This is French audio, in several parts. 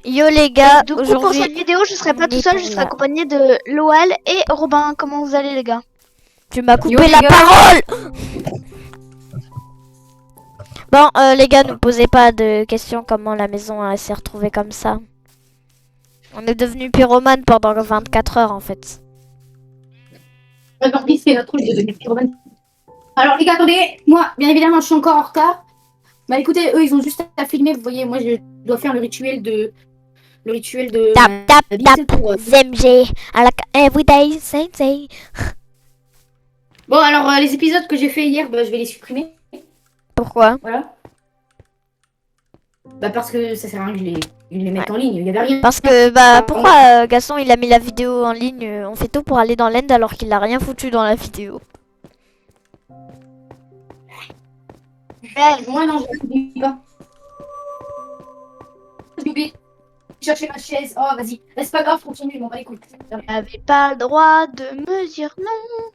Yo les gars, Du coup, pour aujourd'hui, cette vidéo, je serai pas on tout est seul, dans je serai la- accompagné de Loal et Robin. Comment vous allez, les gars? tu m'as Yo, coupé les la gars. parole. Bon, les gars, ne posez pas de questions comment la maison s'est retrouvée comme ça. On est devenu pyromane pendant 24 heures en fait. Tant pis, c'est notre truc de devenir pyromane. Alors, les gars, attendez. Moi, bien évidemment, je suis encore en retard. Bah écoutez, eux, ils ont juste à filmer. Vous voyez, moi, je dois faire le rituel de. Tap, tap, la tap, bise pour. ZMG, I like everyday, same day. Bon, alors, les épisodes que j'ai fait hier, bah, je vais les supprimer. Pourquoi? Voilà. Bah, parce que ça sert à rien que je les mette en ligne. Il y avait rien. Parce que, bah, pourquoi Gaston il a mis la vidéo en ligne? On fait tout pour aller dans l'end alors qu'il a rien foutu dans la vidéo. Moi, non, je n'oublie pas. J'ai oublié de chercher ma chaise. Oh, vas-y. C'est pas grave, continue. Bon, bah, écoute. Vous n'avez pas le droit de me dire non.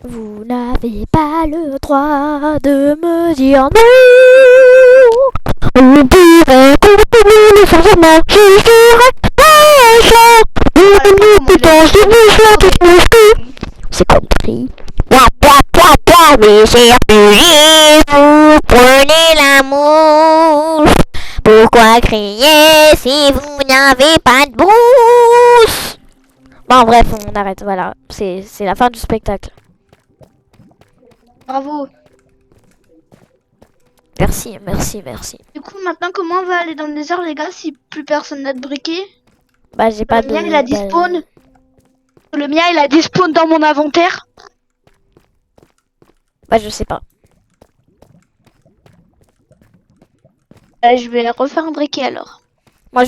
Vous n'avez pas le droit de me dire non. On pourrait continuer le changement. Je serai c'est compris. Mais c'est vous prenez l'amour. Pourquoi crier si vous n'avez pas de brousse? Bon bref, on arrête, voilà. C'est la fin du spectacle. Bravo. Merci, merci, merci. Du coup, maintenant, comment on va aller dans le désert, les gars, si plus personne n'a de briquet? Bah j'ai pas Le de... mien, il a despawn. Le mien, il a despawn dans mon inventaire. Bah je sais pas. Je vais refaire un briquet alors. Moi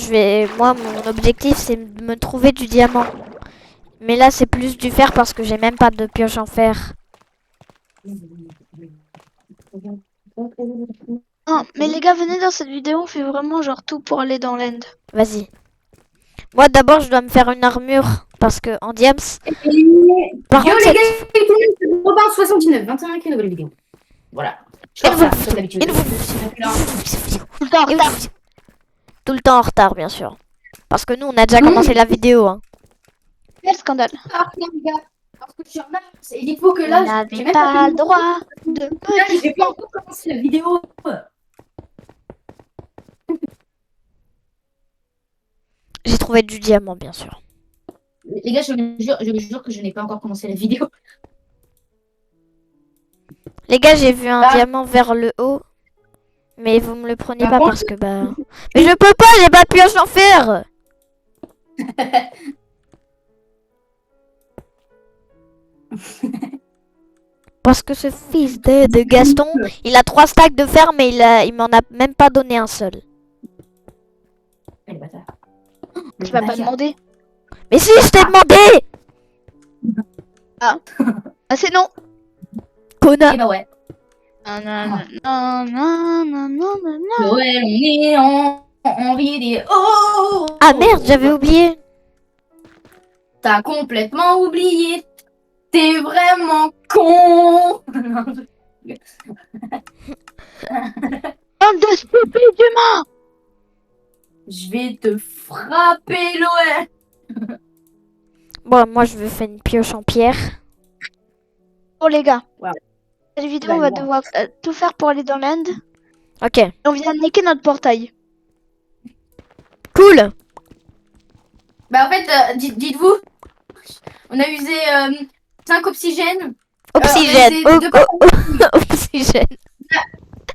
mon objectif c'est de me trouver du diamant. Mais là c'est plus du fer parce que j'ai même pas de pioche en fer. Non, mais les gars, venez dans cette vidéo, on fait vraiment genre tout pour aller dans l'end. Vas-y. Moi d'abord je dois me faire une armure parce que en diams. Par Yo, contre les gars, cette... c'est Robin 79, 21 qui nouvelle vidéo. Voilà. Je suis en retard, comme d'habitude. Tout le temps en retard. Tout le temps en retard bien sûr. Parce que nous on a déjà commencé la vidéo. Hein. Quel scandale. Ah, non, les gars, parce que je suis en retard. Et dites-vous que Vous là, j'ai n'avez même pas pas le droit de Là, me j'ai pas encore commencé la vidéo. J'ai trouvé du diamant bien sûr. Les gars, je vous jure que je n'ai pas encore commencé la vidéo. Les gars j'ai vu un Ah. diamant vers le haut. Mais vous me le prenez Par pas contre- parce que bah... Mais je peux pas, j'ai pas de pioche en fer. Parce que ce fils de Gaston, il a 3 stacks de fer mais il m'en a même pas donné un seul. Quel bâtard. Tu m'as pas demandé. Mais si je t'ai demandé, Ah, c'est non. connard. Eh bah ouais. Non, non, non, non, non, non, non, non. Noël, on est en vidéo. Oh, Ah merde, j'avais oublié. T'as complètement oublié. T'es vraiment con. Bande de stupides humains. Je vais te frapper, Noël. Bon, moi je veux faire une pioche en pierre. Bon, les gars. Wow. Cette vidéo, on va devoir tout faire pour aller dans l'end. Ok, Et on vient de niquer notre portail. cool. Bah en fait, dites-vous, on a usé 5 oxygènes. Oxygène. on a usé deux Oxygène.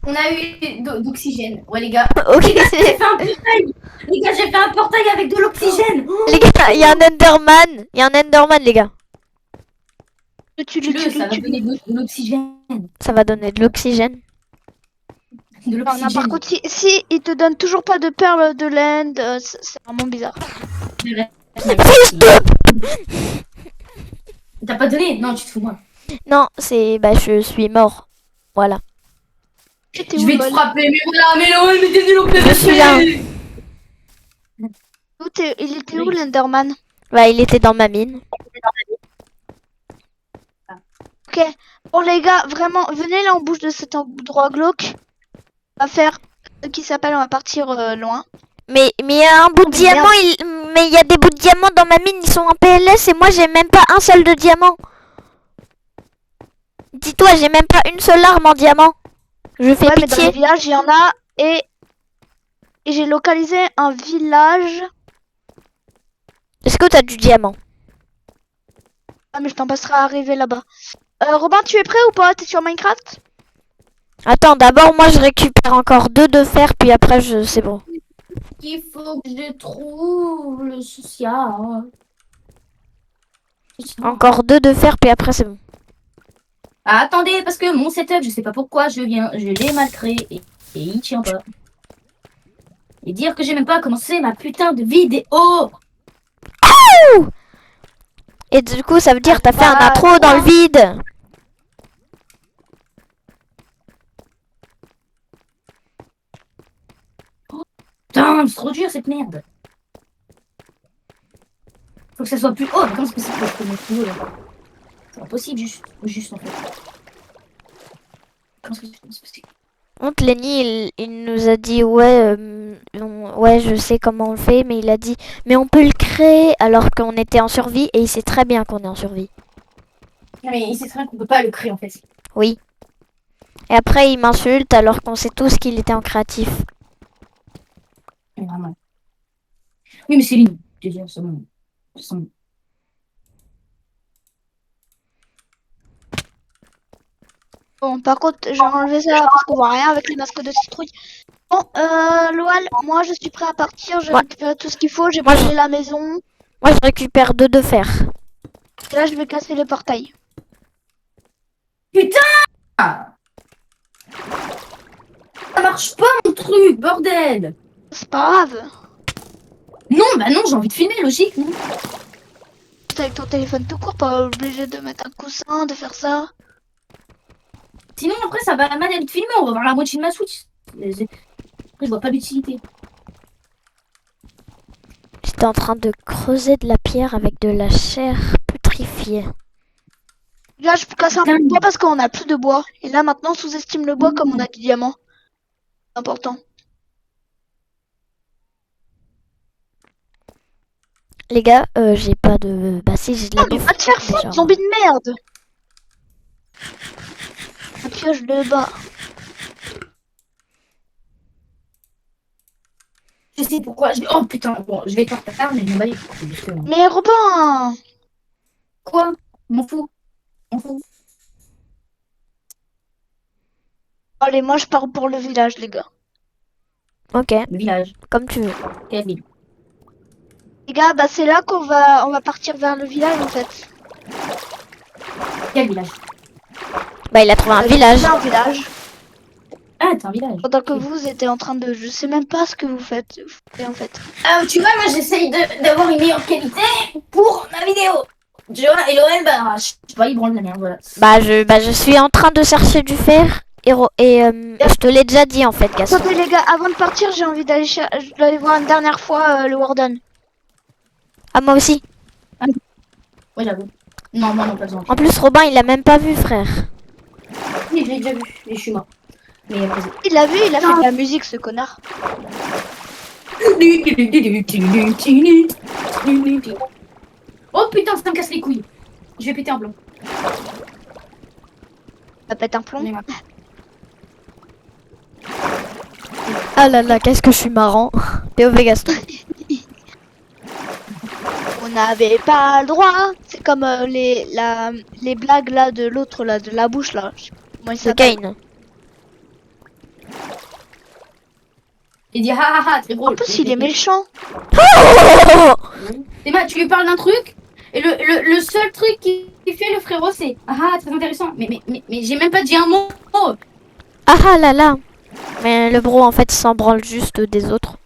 On a eu d'oxygène. Ouais les gars. Ok. J'ai fait un portail. Les gars, j'ai fait un portail avec de l'oxygène. Les gars, il y a un Enderman. Il y a un Enderman, les gars. Tue-le, Ça va tue-le. donner de l'oxygène. Ça va donner de l'oxygène. De Non, par l'oxygène. contre, si il te donne toujours pas de perles de l'end, c'est vraiment bizarre. Fils de... T'as pas donné? Non, tu te fous moi. Non, c'est... Bah, je suis mort. Voilà. T'es Je où, vais te Lol? frapper, mais voilà, mais Noël, mais t'es nul au PVP. Je suis là. Il était où, l'Enderman? Bah, il était dans ma mine. Ok. Bon, les gars, vraiment, venez là, on bouge de cet endroit glauque. On va faire ce qui s'appelle, on va partir loin. Mais il y a un bout de mais diamant, mais il y a des bouts de diamant dans ma mine, ils sont en PLS et moi j'ai même pas un seul de diamant. Dis-toi, j'ai même pas une seule arme en diamant. Je fais Ouais, mais dans les pitié. villages, il y en a. Et j'ai localisé un village. Est-ce que t'as du diamant? Ah, mais je t'en passerai à arriver là-bas. Robin, tu es prêt ou pas? T'es sur Minecraft? Attends, d'abord moi je récupère encore 2 de fer, puis après c'est bon. Il faut que je trouve le social. Encore 2 de fer, puis après c'est bon. Ah, attendez, parce que mon setup, je sais pas pourquoi, je l'ai mal créé et il tient pas. Et dire que j'ai même pas commencé ma putain de vidéo. Et du coup ça veut dire t'as fait un Bah, intro dans le vide. Putain, c'est trop dur cette merde. Faut que ça soit plus haut. Comment c'est possible que je peux mettre plus haut là? C'est impossible, juste en fait. Comment c'est possible? Honte, Lenny, il nous a dit ouais, ouais, je sais comment on le fait, mais il a dit mais on peut le créer alors qu'on était en survie et il sait très bien qu'on est en survie. Mais il sait très bien qu'on peut pas le créer en fait. Oui. Et après il m'insulte alors qu'on sait tous qu'il était en créatif. Mais vraiment. Oui, mais Céline, je veux dire, son- Bon, par contre, j'ai enlevé ça parce qu'on voit rien avec les masques de citrouille. Bon, Loal, moi je suis prêt à partir. J'ai Ouais. récupéré tout ce qu'il faut. J'ai Moi, brûlé la maison. Moi je récupère 2 de fer. Et là, je vais casser le portail. Putain! Ça marche pas mon truc, bordel! C'est pas grave. Non, bah non, j'ai envie de filmer, logique, non? T'es avec ton téléphone tout court, pas obligé de mettre un coussin, de faire ça. Sinon, après, ça va mal être filmé, on va voir la moitié de ma Switch. Après, je vois pas l'utilité. J'étais en train de creuser de la pierre avec de la chair putrifiée. Là, je peux casser un peu de bois parce qu'on a plus de bois. Et là, maintenant, on sous-estime le bois comme on a du diamant. C'est important. Les gars, j'ai pas de... Bah si, j'ai de la Non, mais bouffe. va te faire déjà. foutre, zombie de merde! La pioche de bas. Je sais pourquoi. Oh putain, bon, je vais faire ta mais je m'en bats les couilles, justement. Mais Robin! Quoi? M'en fous. M'en fous. Allez, moi, je pars pour le village, les gars. Ok, Le village. comme tu veux. Quelle ville? Les gars, bah, c'est là on va partir vers le village, en fait. Quel village? Bah il a trouvé un village. C'est un village. Ah, t'es un village. Pendant que vous étiez en train de... Je sais même pas ce que vous faites, en fait. Ah, tu vois, moi, j'essaye d'avoir une meilleure qualité pour ma vidéo. Tu vois, et Loël, bah, je sais pas, il branle la merde, voilà. Bah je suis en train de chercher du fer. Je te l'ai déjà dit en fait, Gaston. Attendez, les gars, avant de partir, j'ai envie d'aller je dois aller voir une dernière fois le Warden. Ah moi aussi. Ouais, j'avoue. Non, moi non, pas besoin. En plus Robin il a même pas vu frère. Oui, je l'ai déjà vu, et je suis mort. Mais vas-y. Il l'a vu, il a fait de la musique, ce connard. Oh putain, ça me casse les couilles. Je vais péter un plomb. Ça pète un plomb. Ah là là, qu'est-ce que je suis marrant. POV Gaston. On n'avait pas le droit. C'est comme les blagues là de l'autre là, de la bouche là. Je sais pas comment il The s'appelle. Kane. Il dit ah ah ah, très drôle. En plus, il est méchant. Emma, tu lui parles d'un truc, et le seul truc qui fait le frérot, c'est ah ah, très intéressant. Mais j'ai même pas dit un mot. Ah ah là là. Mais le bro en fait il s'en branle juste des autres.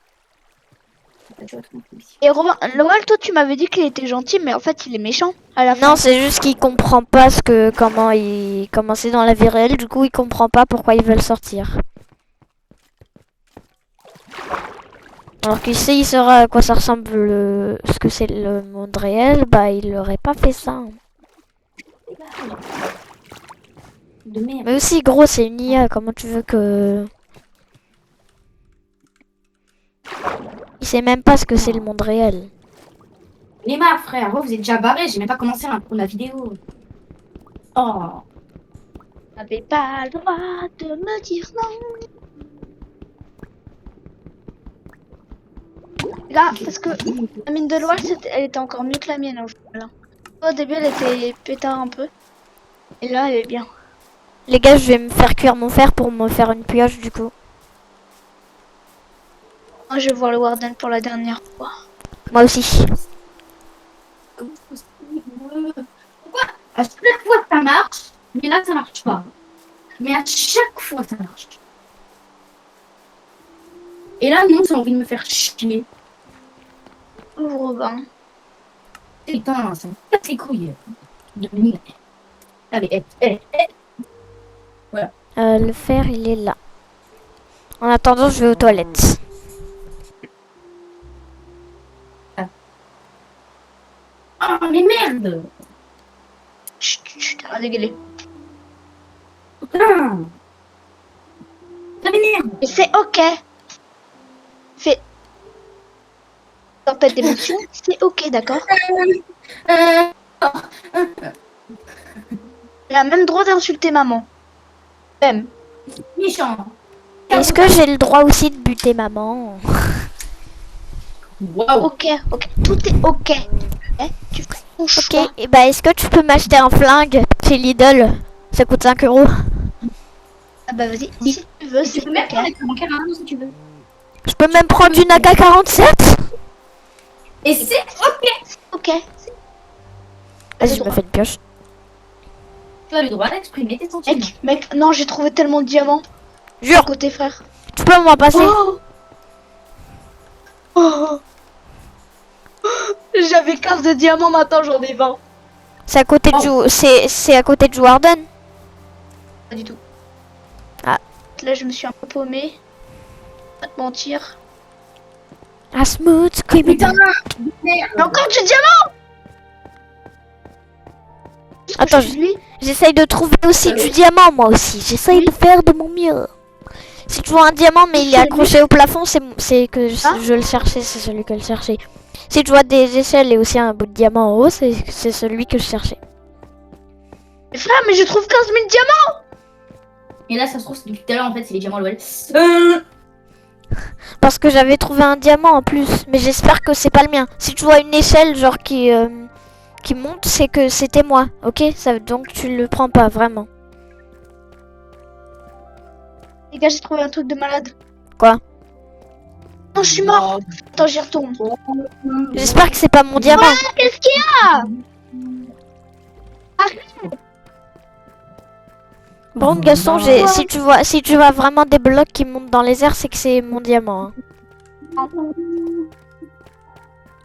Et Robin, Lowell, toi tu m'avais dit qu'il était gentil, mais en fait il est méchant à la fin. Non, c'est juste qu'il comprend pas comment c'est dans la vie réelle, du coup il comprend pas pourquoi ils veulent sortir. Alors qu'il sait, il saura à quoi ça ressemble ce que c'est le monde réel, bah il aurait pas fait ça. De merde. Mais aussi gros, c'est une IA, comment tu veux que... Il sait même pas ce que c'est le monde réel. Les marre, frère. Vous êtes déjà barré. J'ai même pas commencé la vidéo. Oh. T'avais pas le droit de me dire non. Là, parce que la mine de l'Oile, elle était encore mieux que la mienne au final. Au début, elle était pétard un peu. Et là, elle est bien. Les gars, je vais me faire cuire mon fer pour me faire une pioche du coup. Moi, je vais voir le Warden pour la dernière fois. Moi aussi. Pourquoi à chaque fois ça marche, mais là ça marche pas. Mais à chaque fois ça marche. Et là, non, j'ai envie de me faire chier. Ouvre au bain. Putain, ça me casse les couilles. De mine. Allez, Le fer, il est là. En attendant, je vais aux toilettes. Oh, mais merde. Chut, chut, arrête de gueuler. Putain. Ça m'énerve. Et c'est ok. Fais. Dans ta d'émotion, c'est ok, d'accord? Elle a même droit d'insulter maman. Même. Méchant. Est-ce que j'ai le droit aussi de buter maman? Waouh. Ok, ok. Tout est ok. Tu fais ton choix. Ok, et bah est-ce que tu peux m'acheter un flingue chez Lidl? Ça coûte 5 €. Ah bah vas-y, si tu veux, Tu c'est peux même ok. prendre mon carrément si tu veux. Je peux même prendre une AK-47? Et c'est ok. Ok. Vas-y, je me fais une pioche. Tu as le droit d'exprimer tes sentiments. Mec, non, j'ai trouvé tellement de diamants. À Jure, côté, frère. tu peux m'en passer? Oh oh. J'avais 15 de diamants, maintenant j'en ai 20. C'est à côté de c'est à côté de Jordan. Pas du tout. Ah. Là, je me suis un peu paumée. Pas te mentir. Ah, smooth criminal. Merde. Mais encore du diamant. Attends, lui. j'essaye de trouver aussi du diamant, moi aussi. J'essaye de faire de mon mieux. Si tu vois un diamant, mais il est accroché au plafond, c'est que je le cherchais, c'est celui que je cherchais. Si tu vois des échelles et aussi un bout de diamant en haut, c'est celui que je cherchais. Mais frère, mais je trouve 15 000 diamants. Et là, ça se trouve, depuis tout à l'heure, en fait, c'est les diamants LOL. Parce que j'avais trouvé un diamant en plus, mais j'espère que c'est pas le mien. Si tu vois une échelle genre qui monte, c'est que c'était moi, ok? Ça, donc tu le prends pas vraiment. Les gars, j'ai trouvé un truc de malade. Quoi? Non, je suis mort. Attends, j'y retourne. J'espère que c'est pas mon diamant. Qu'est-ce qu'il y a? Bon, Gaston, si tu vois vraiment des blocs qui montent dans les airs, c'est que c'est mon diamant. Hein.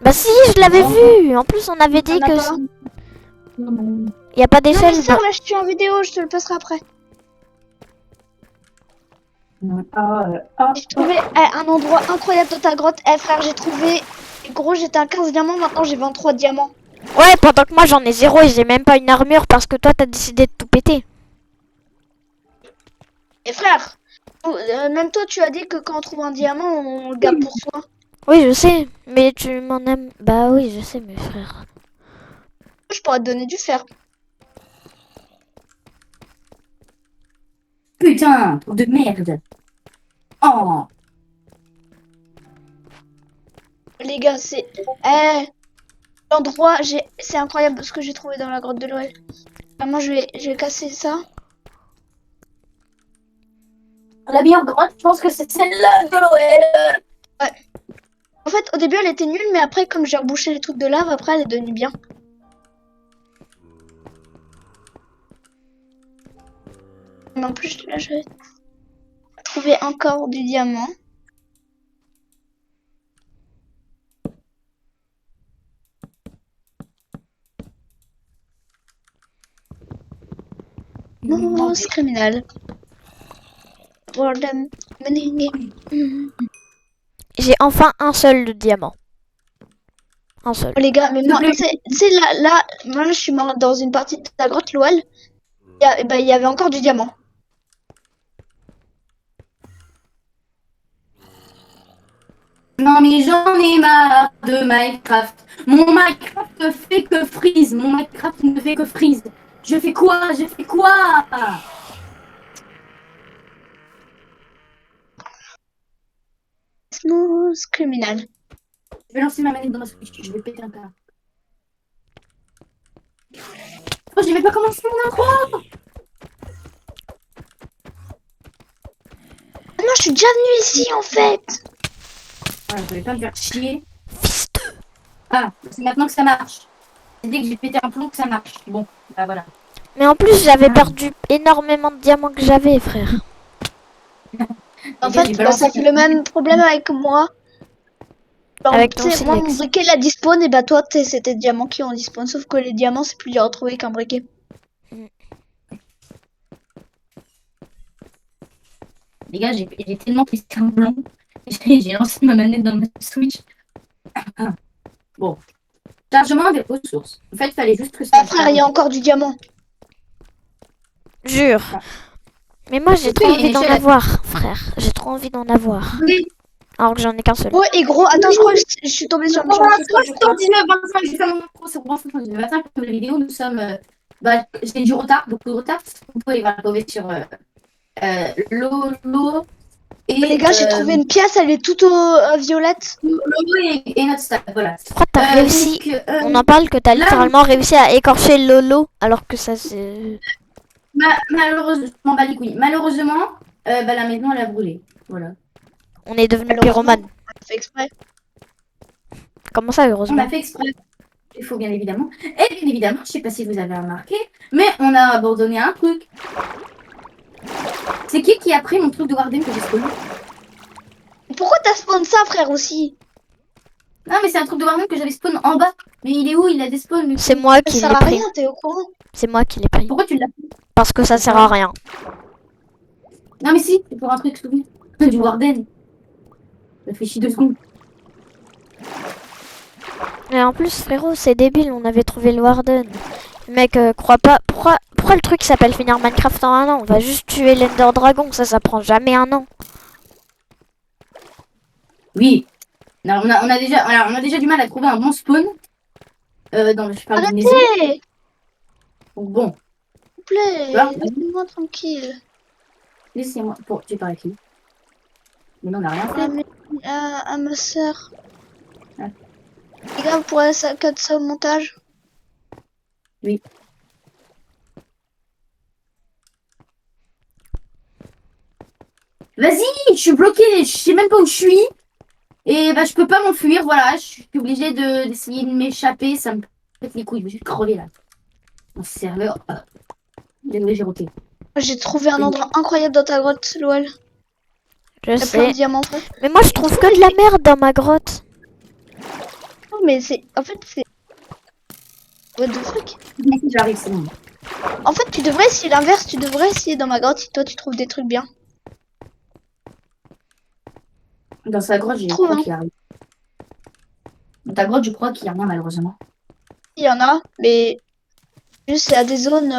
Bah si, je l'avais vu. En plus, on avait dit que il y a pas Non, d'échelle. mais ça, là, je suis en vidéo, je te le passerai après. J'ai trouvé un endroit incroyable dans ta grotte. Eh frère, j'ai trouvé... Gros, j'étais à 15 diamants, maintenant j'ai 23 diamants. Ouais, pendant que moi j'en ai 0 et j'ai même pas une armure parce que toi t'as décidé de tout péter. Et frère, même toi tu as dit que quand on trouve un diamant, on le garde pour soi. Oui, je sais, mais tu m'en aimes. Bah oui, je sais, mes frères. Je pourrais te donner du fer. Putain, de merde. Oh. Les gars, c'est... l'endroit, c'est incroyable ce que j'ai trouvé dans la grotte de l'Oel. Moi, je vais casser ça. La meilleure grotte, je pense que c'est celle-là de l'OL. En fait, au début, elle était nulle, mais après, comme j'ai rebouché les trucs de lave, après, elle est devenue bien. Mais en plus, là, je vais trouver encore du diamant. Non, c'est criminel. J'ai enfin un seul de diamant. Un seul. Oh, les gars, mais moi, c'est là, moi, je suis mort dans une partie de la grotte Loal. Il y avait encore du diamant. Non, mais j'en ai marre de Minecraft. Mon Minecraft ne fait que freeze. Mon Minecraft ne fait que freeze. Je fais quoi? Je fais quoi? Smooth criminal. Je vais lancer ma manette dans ma Switch. Je vais péter un câble. Oh, j'ai même pas commencé mon intro. Ah non, je suis déjà venue ici en fait. Voilà, je vais pas me faire chier. Fils de... Ah, c'est maintenant que ça marche. C'est dès que j'ai pété un plomb que ça marche. Bon, bah voilà. Mais en plus, j'avais perdu énormément de diamants que j'avais, frère. En Les gars, fait, j'ai bah, balancé ça fait le même problème avec moi. Genre, Avec tu ton sais, moi, mon silex. briquet, il a despawn, et bah toi, c'était des diamants qui ont despawn. Sauf que les diamants, c'est plus dur à trouver qu'un briquet. Les gars, j'ai tellement pété un plomb. J'ai lancé ma manette dans ma Switch. Bon. Chargement des ressources. En fait, il fallait juste que ça. Ah frère, il y a encore du diamant. Jure. Mais moi, j'ai Est-ce trop qu'il y a une envie d'en échelle à- avoir, frère. J'ai trop envie d'en avoir. Oui. Alors que j'en ai qu'un seul. Oh, et gros, attends, je crois que je suis tombée sur une Bon, chance. c'est 19, 25, j'ai fait mon intro, c'est bon, 25 pour la vidéo. Nous sommes. Bah, j'ai du retard, beaucoup de retard. Vous pouvez la retrouver sur Lolo et. Les gars, j'ai trouvé une pièce, elle est toute violette. Lolo et notre staff, voilà. Je crois que t'as réussi. Donc, On en parle que t'as là- littéralement réussi à écorcher Lolo. Alors que ça, c'est... malheureusement, je m'en bats les couilles. Malheureusement, bah, la maison, elle a brûlé. Voilà. On est devenu Malheureusement. pyromane. On fait exprès. Comment ça, On heureusement? a fait exprès. Il faut bien évidemment. Et bien évidemment, je sais pas si vous avez remarqué, mais on a abandonné un truc. C'est qui a pris mon truc de Warden que j'ai spawné? Pourquoi t'as spawn ça, frère, aussi? Non, mais c'est un truc de Warden que j'avais spawn en bas. Mais il est où? Il a des spawns. lui. C'est moi Ça qui sert l'ai à pris. rien, t'es au courant? C'est moi qui l'ai pris. Pourquoi tu l'as pris? Parce que ça sert à rien. Non, mais si, c'est pour un truc souvenir. Du Warden. Ça fait chier 2 secondes. Mais en plus, frérot, c'est débile. On avait trouvé le Warden. Mec, crois pas. Pourquoi le truc s'appelle finir Minecraft en un an? On va juste tuer l'Ender Dragon. Ça prend jamais un an. Oui. Non, on a déjà du mal à trouver un bon spawn. Dans le, je parle d'une maison. Arrêtez! Donc bon, S'il vous plaît, Voilà. laissez-moi tranquille. laissez-moi. Pour, tu parles qui? Mais non, on n'a rien fait. À ma soeur. Ouais. Les gars, vous pourrez cut ça au montage? Oui. Vas-y, je suis bloquée, je sais même pas où je suis. Et bah je peux pas m'enfuir, voilà, je suis obligée d'essayer de m'échapper, ça me pète les couilles, je vais crever là. Mon serveur. Désolé, j'ai roté. J'ai trouvé un endroit incroyable dans ta grotte, Lol. Je Il y a plein de sais. diamants, frère. Mais moi, je trouve que de la merde dans ma grotte. Non, mais c'est. En fait, c'est. What the fuck? J'arrive, c'est bon. En fait, tu devrais essayer l'inverse. Tu devrais essayer dans ma grotte si toi tu trouves des trucs bien. Dans sa grotte, je Trouve, crois hein. qu'il y a rien. Dans ta grotte, je crois qu'il y a rien, malheureusement. Il y en a, mais. Juste, c'est à des zones.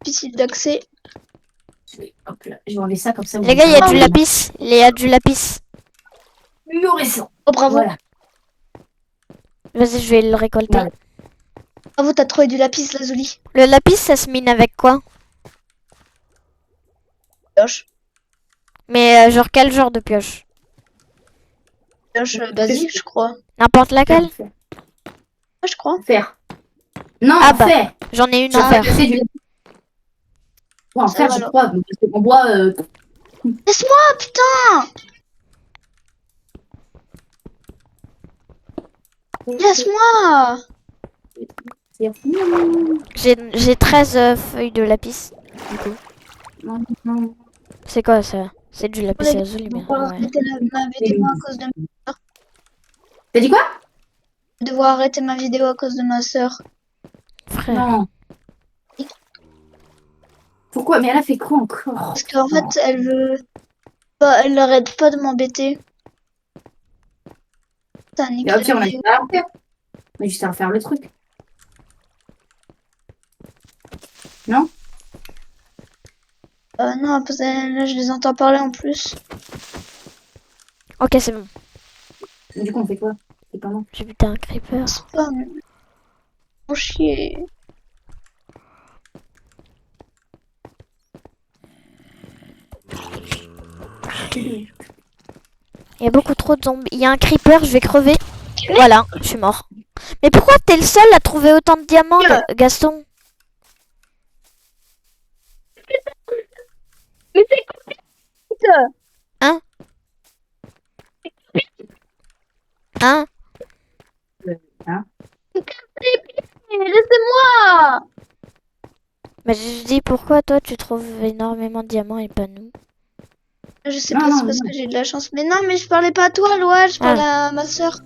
Difficiles d'accès. Hop là, je vais enlever ça comme ça. Les gars, il y a du lapis. Il y a du lapis. Fluorescent. Oh, bravo. Voilà. Vas-y, je vais le récolter. Voilà. Bravo, t'as trouvé du lapis lazuli. Le lapis, ça se mine avec quoi? Pioche. Mais genre quel genre de pioche? Pioche basique, je crois. N'importe laquelle? Faire. Ouais, je crois. Faire. Non, Ah bah. faire. J'en ai une Ça à fait faire. casser du. Ouais, en Ça faire, va, je alors. crois. Parce que en bois. Laisse-moi, putain! Laisse-moi! J'ai 13 feuilles de lapis. Du coup. Non. C'est quoi ça? C'est du lapis Ouais, lazuli, mais Devoir ouais. arrêter ma vidéo à cause de T'as dit quoi? devoir arrêter ma vidéo à cause de ma soeur. Frère. Non. Pourquoi? Mais elle a fait quoi encore? Parce qu'en fait, elle veut pas, elle n'arrête pas de m'embêter. Ça nique Bah, la ok, on a vidéo. juste à refaire. On a juste à refaire le truc. Non? Non, parce que là, je les entends parler en plus. Ok, c'est bon. Du coup, on fait quoi? C'est pas moi. J'ai buté un creeper. Spam. Faut chier. Il y a beaucoup trop de zombies. Il y a un creeper, je vais crever. Voilà, je suis mort. Mais pourquoi t'es le seul à trouver autant de diamants, Gaston? Mais c'est quoi? Hein? Hein? Hein? Laissez-moi! Mais je dis pourquoi toi tu trouves énormément de diamants et pas nous? Je sais Non, pas, non, c'est parce non. que j'ai de la chance. Mais non, mais je parlais pas à toi, Loa, je parlais à ma soeur.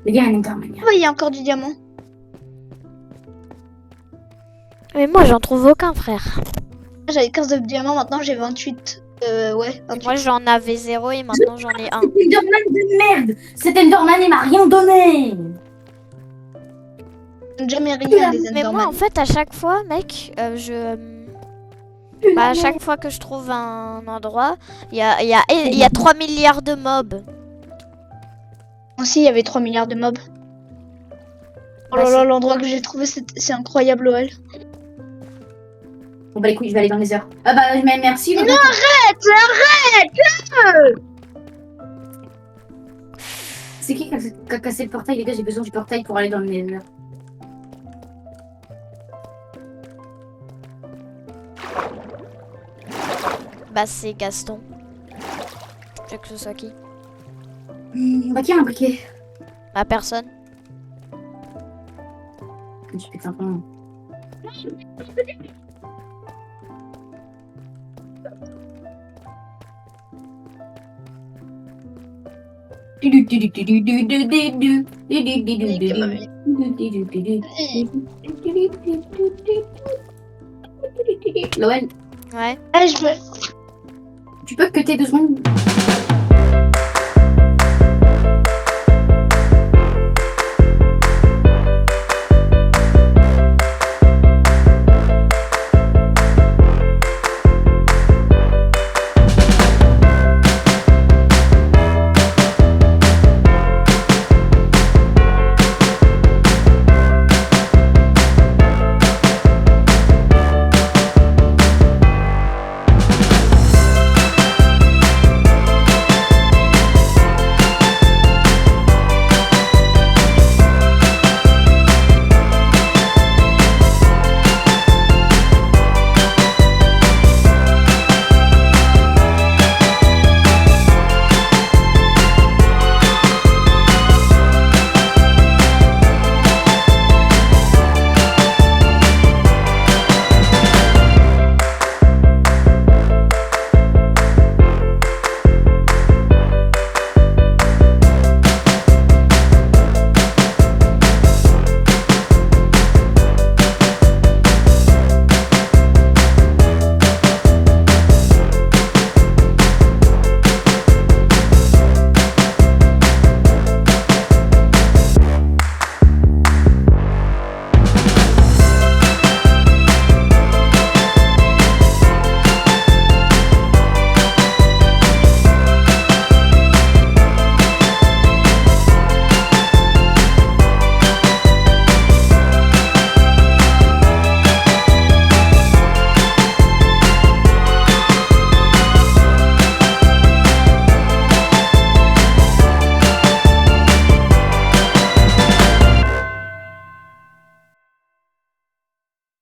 Les gars, un Enderman. Ah bah, il y a encore du diamant. Mais moi j'en trouve aucun, frère. J'avais 15 de diamants, maintenant j'ai 28. Ouais, 28. Moi j'en avais 0 et maintenant j'en ai 1. Cet Enderman de merde! Cet Enderman, il m'a rien donné! Jamais rien, les Mais moi Enderman. en fait à chaque fois, mec, à chaque fois que je trouve un endroit, il y a 3 milliards de mobs. Aussi, il y avait 3 milliards de mobs. Oh là Bah, là, l'endroit que j'ai trouvé, c'est incroyable, OL. Bon bah les couilles, je vais aller dans les heures. Ah bah mais merci. Mais non, arrête! C'est qui a cassé le portail, les gars? J'ai besoin du portail pour aller dans le nether. Bah c'est Gaston. Je sais que ce soit qui. Bah qui a un briquet? Bah personne. Je pète un peu. Noël, Ouais. Eh, je me... tu peux que tes 2 secondes?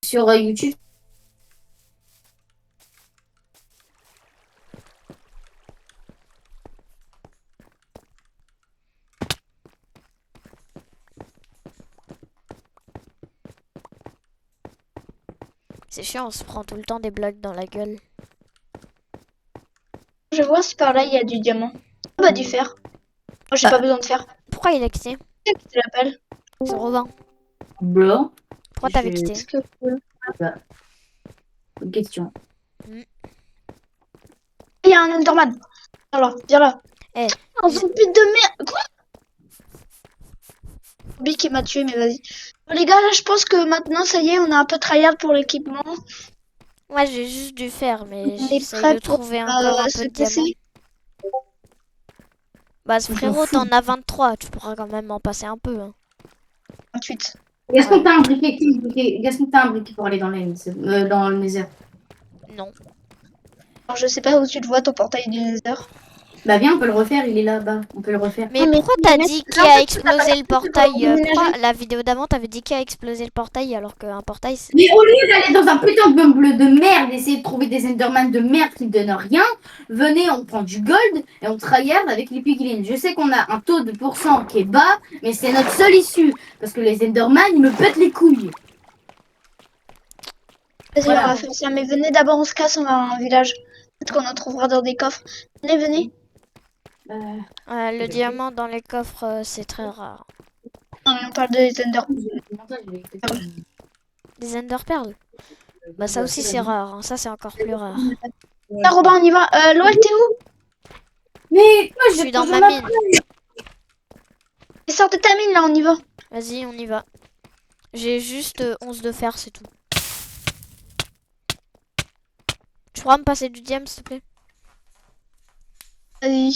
Sur YouTube. C'est chiant, on se prend tout le temps des blocs dans la gueule. Je vais voir si par là il y a du diamant. Ah bah du fer. Moi j'ai pas besoin de fer. Pourquoi il a quitté? Qu'est-ce que tu l'appelles? C'est Robin. Blanc. Pourquoi t'avais Je- quitté? Est-ce que... Bonne question. Il y a un Enderman. Viens là, viens là. Eh, Un zombie de merde. Quoi? Zombie qui m'a tué, mais vas-y. Les gars, là, je pense que maintenant, ça y est, on a un peu tryhard pour l'équipement. Moi, j'ai juste dû faire, mais On est j'essaye prêt de pour trouver encore un se peu de diamants. casser. Bah, On s'en frérot, fout. t'en as 23. Tu pourras quand même en passer un peu. Hein. 28. Gaston, Ouais. t'as un briquet. Gaston, t'as un briquet pour aller dans dans le Nether. Non. Alors, je sais pas où tu le vois, ton portail du Nether. Bah viens, on peut le refaire, il est là-bas. On peut le refaire. Mais mais pourquoi mais t'as mec, dit là, qui en a fait, t'as pas explosé le l'impression portail de déménager. La vidéo d'avant, t'avais dit qui a explosé le portail alors qu'un portail, c'est... Mais au lieu d'aller dans un putain de bum bleu de merde, essayer de trouver des Enderman de merde qui ne donnent rien, venez, on prend du gold et on tryhard avec les piglins. Je sais qu'on a un taux de pourcent qui est bas, mais c'est notre seule issue. Parce que les Enderman, ils me pètent les couilles. Vas-y, on Voilà. va faire ça. Mais venez d'abord, on se casse, on va à un village. Peut-être qu'on en trouvera dans des coffres. Venez, venez. le diamant dans les coffres, c'est très rare. Non, mais on parle des Ender. Des ender pearls. Bah ça aussi c'est rare. Hein. Ça c'est encore plus rare. Ah, Robin, on y va. Loal, t'es où? Mais moi, Je suis dans ma mine. Sors de ta mine, là, on y va. Vas-y, on y va. J'ai juste 11 de fer, c'est tout. Tu pourras me passer du diamant, s'il te plaît? Vas-y.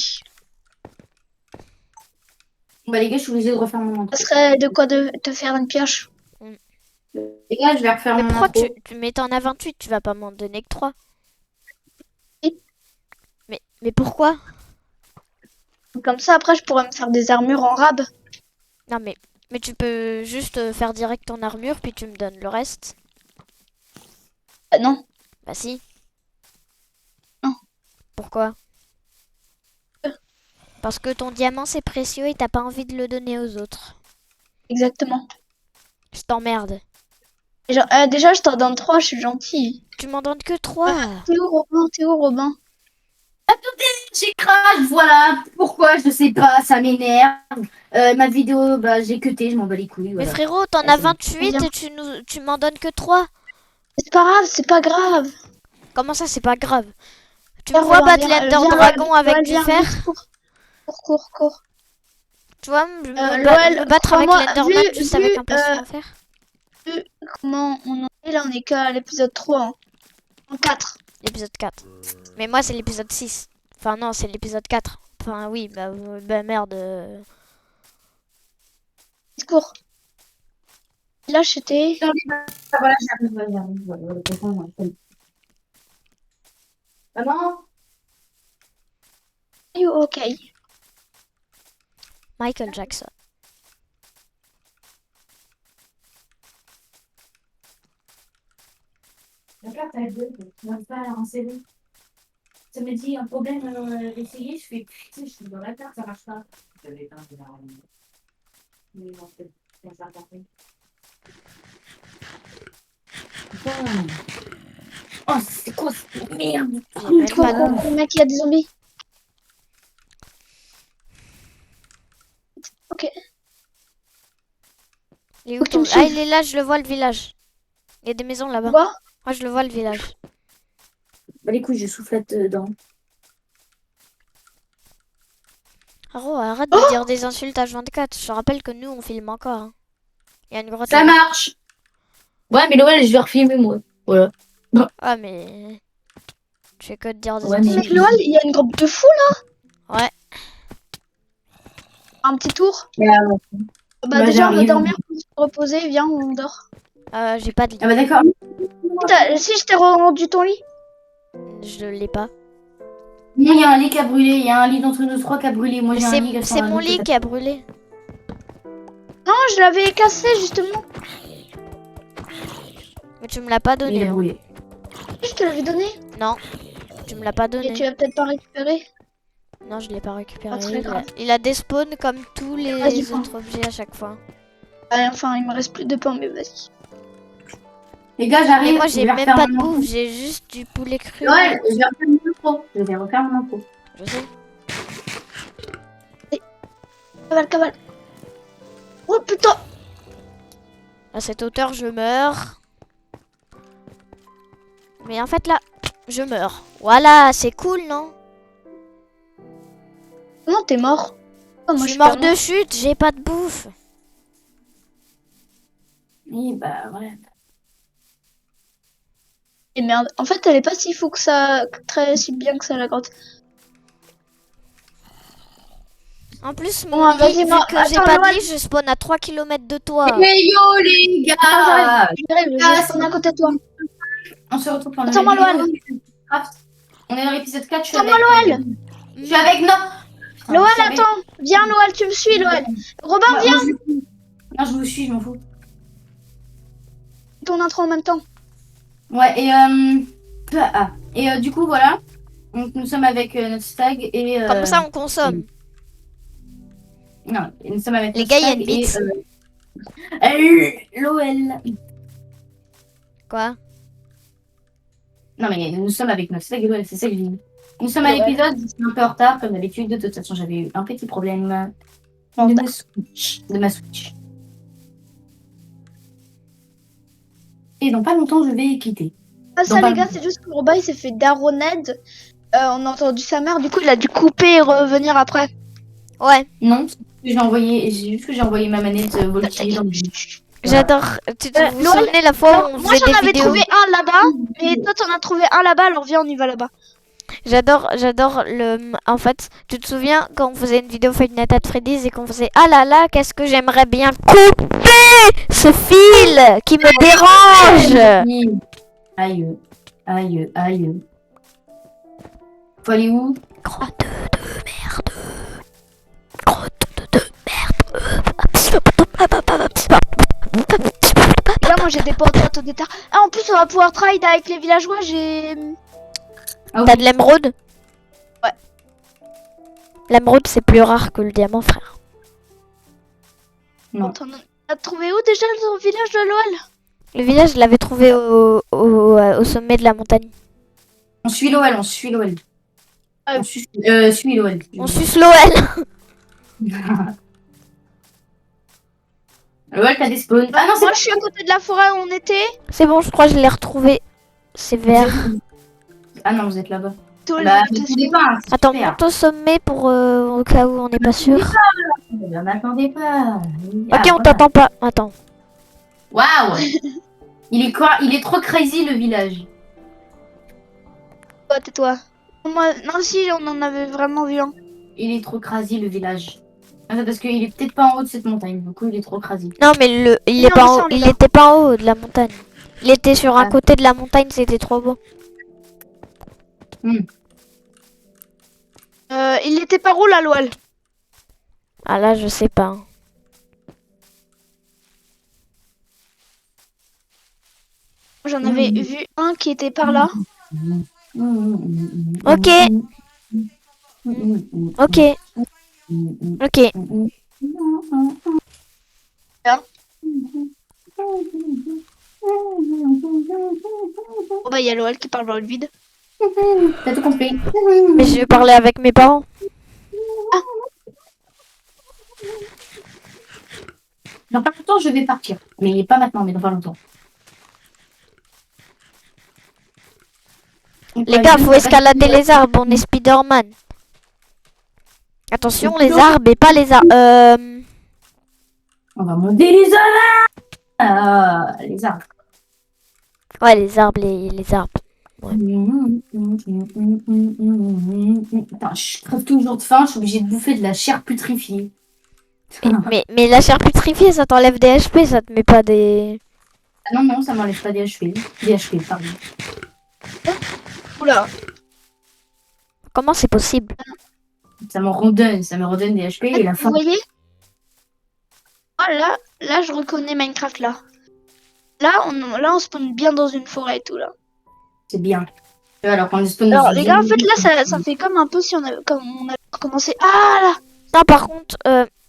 Bah les gars, je suis obligée de refaire mon Ça intro. serait de quoi de te faire une pioche. Les gars, je vais refaire Mais mon pourquoi intro. Mais t'en as 28, tu vas pas m'en donner que 3. Oui. Mais pourquoi? Comme ça, après, je pourrais me faire des armures en rab. Non mais tu peux juste faire direct ton armure, puis tu me donnes le reste. Non. Bah si. Non. Pourquoi? Parce que ton diamant c'est précieux et t'as pas envie de le donner aux autres. Exactement. Je t'emmerde. Déjà, je t'en donne 3, je suis gentille. Tu m'en donnes que 3. T'es où, Robin? T'es où, Robin? J'ai crash, voilà. Pourquoi, je sais pas, ça m'énerve. Ma vidéo, bah j'ai cuté, je m'en bats les couilles. Mais Voilà. frérot, t'en Ah, as c'est bon. 28 et tu m'en donnes que 3. C'est pas grave, c'est pas grave. Comment ça, c'est pas grave? Tu Viens, me vois Robin, battre viens, l'Ender viens, Dragon Loal, avec Loal, du viens, fer? vite, cours. Tu vois, me Loal, battre avec crois-moi, l'Enderman juste avec un plastron en fer? vu comment on en est là, on est qu'à l'épisode 3. Hein. En 4. L'épisode 4. Mais moi, c'est l'épisode 6. Enfin, non, c'est l'épisode 4. Enfin, oui, bah merde. Discours. Là, j'étais. Ah, voilà, j'arrive. Voilà, de toute façon, ouais, c'est bon. Maman, Are you okay? Michael Jackson. la carte, elle est tu n'arrives pas à la renseigner. Ça me dit un problème d'essayer, je fais putain, je suis dans la carte, ça marche pas. Je vais l'éteindre, je vais la rallumer. Mais non, c'est ça, compris. Putain. Oh, c'est quoi cette merde? J'ai même Cours, pas de... cours, mec, il y a des zombies. Ok. Il est où Faut que tu me ton... Ah, suives. il est là, je le vois, le village. Il y a des maisons là-bas. Quoi? Moi, je le vois, le village. Bah les couilles, je soufflette dedans. Aro, arrête de dire des insultes à 24. Je te rappelle que nous, on filme encore. Hein. Il y a une grotte Ça là-bas. marche. Ouais, mais Noël, je vais refilmer moi. Voilà. Ah, mais... Tu fais que de dire des Ouais, mais- insultes. Mec, Loal, il y a une groupe de fous là. Ouais. Un petit tour. Ouais. Bah, Bah, déjà, on va j'arrive. dormir pour se reposer. Viens, on dort. J'ai pas de lit. Ah bah d'accord. Si je t'ai rendu ton lit. Je l'ai pas. Il y a un lit qui a brûlé, il y a un lit d'entre nous trois qui a brûlé. Moi Mais j'ai un lit c'est mon lit qui a brûlé. Non, je l'avais cassé justement. Mais tu me l'as pas Il donné. a Hein. brûlé. Je te l'avais donné. Non. Tu me l'as pas Et donné. tu vas peut-être pas récupérer. Non, je l'ai pas récupéré. Pas très grave. Il a des spawns comme tous les Vas-y, prends. autres objets à chaque fois. Enfin, il me reste plus de pain, mais vas-y. Les gars, Mais j'arrive. moi, je j'ai vais même refaire pas de mon bouffe. intro. J'ai juste du poulet cru. Ouais, je vais refaire mon intro. Je vais refaire mon intro. Je sais. Cavale. Oh putain. À cette hauteur, je meurs. Mais en fait, là, je meurs. Voilà, c'est cool, non? Comment t'es mort? Oh, moi, je suis mort perdu. de chute, j'ai pas de bouffe. Oui, bah ouais. Et merde. En fait, elle est pas si fou que ça, si bien que ça la grotte. En plus, Bon, mon lit, vas-y, vu moi. que j'ai Attends, pas de Loan. lit, je spawn à 3 kilomètres de toi. Hey yo les Attends, gars! j'arrive, je spawn à côté de toi. On se retrouve pour une Attends-moi, nouvelle Loan. vidéo. Minecraft. On est dans l'épisode 4, je suis Attends-moi, avec... Loan. Je suis avec... Non! Putain, Loan, je suis avec... attends. Viens, Loan, tu me suis, Loan. Robin, Moi, viens. non, je vous suis, je m'en fous. Ton intro en même temps. Ouais, et du coup, voilà. Donc, nous sommes avec notre stag et... Comme ça, on consomme. Non, nous sommes avec Les notre gars, il y a stag une bite. l'OL. Quoi? Non, mais nous sommes avec notre stag et l'OL, c'est ça que je dis. Nous sommes à Ouais. l'épisode, c'est un peu en retard, comme d'habitude. De toute façon, j'avais eu un petit problème de ma Switch. De ma Switch. Et dans pas longtemps, je vais quitter. Ah, ça, Dans les gars, c'est juste que Robin, il s'est fait daroned. On a entendu sa mère, du coup, il a dû couper et revenir après. Ouais, Non, c'est juste que j'ai envoyé ma manette voltige dans le jeu. j'adore. Vous vous Loan, souvenez la fois où on Moi, faisait j'en des avais vidéos? trouvé un là-bas, mais toi, t'en as trouvé un là-bas, alors viens, on y va là-bas. J'adore le. En fait, tu te souviens quand on faisait une vidéo Five Nights at Freddy's et qu'on faisait ah là là, qu'est-ce que j'aimerais bien couper ce fil qui me dérange. Aïe, aïe, aïe. Faut aller où? Grotte de merde. Grotte de merde. Et là, moi, j'ai des portes au détard. Ah, en plus, on va pouvoir trade avec les villageois, j'ai... Ah oui. T'as de l'émeraude? Ouais. L'émeraude c'est plus rare que le diamant, frère. Non. T'as trouvé où déjà le village de Loal? Le village, je l'avais trouvé au sommet de la montagne. On suit l'OL, on suit l'OL. Ah. On suit l'OL. On suce l'OL. L'OL, t'as des spawns. Ah non, c'est Moi, je suis à côté de la forêt où on était. C'est bon, je crois que je l'ai retrouvé. C'est vert. Ah non, vous êtes là-bas. Tout le- Bah, tout n'attendez ce- pas. Hein, Attends, super. monte au sommet pour au cas où on n'est pas sûr. N'attendez pas. Ok, on t'entend pas. Attends. Waouh. Il est quoi? Il est trop crazy le village. Toi, tais-toi. Moi, non, si, on en avait vraiment vu un. Il est trop crazy le village. Ah, c'est parce qu'il est peut-être pas en haut de cette montagne. Du coup, il est trop crazy. Non, mais il Non, est pas mais en- ça, on est il là. était pas en haut de la montagne. Il était sur un Ah. côté de la montagne, c'était trop beau. Il était par où, la Loal? Ah là, je sais pas. J'en avais vu un qui était par là. Ok, ok, ok. Bien. Oh bah, il y a Loal qui parle dans le vide. T'as tout compris. Mais je vais parler avec mes parents. Dans pas longtemps, je vais partir. Mais pas maintenant, mais dans pas longtemps. Les gars, faut escalader les arbres, on est Spider-Man. Attention, les arbres et pas les arbres. On va monter les arbres. Les arbres. Ouais, les arbres, les arbres. Putain, je crève toujours de faim, je suis obligée de bouffer de la chair putrifiée. Mais la chair putrifiée, ça t'enlève des HP, ça te met pas des... Ah non, non, ça m'enlève pas des HP. Des HP, pardon. Oula. Comment c'est possible? Ça me redonne des HP et la Vous faim. voyez? Oh là, je reconnais Minecraft là. Là, on spawn bien dans une forêt et tout là. C'est bien. Alors qu'on spawn Alors les gars, en fait là, ça fait comme un peu si on avait commencé. Ah là. Non, par contre,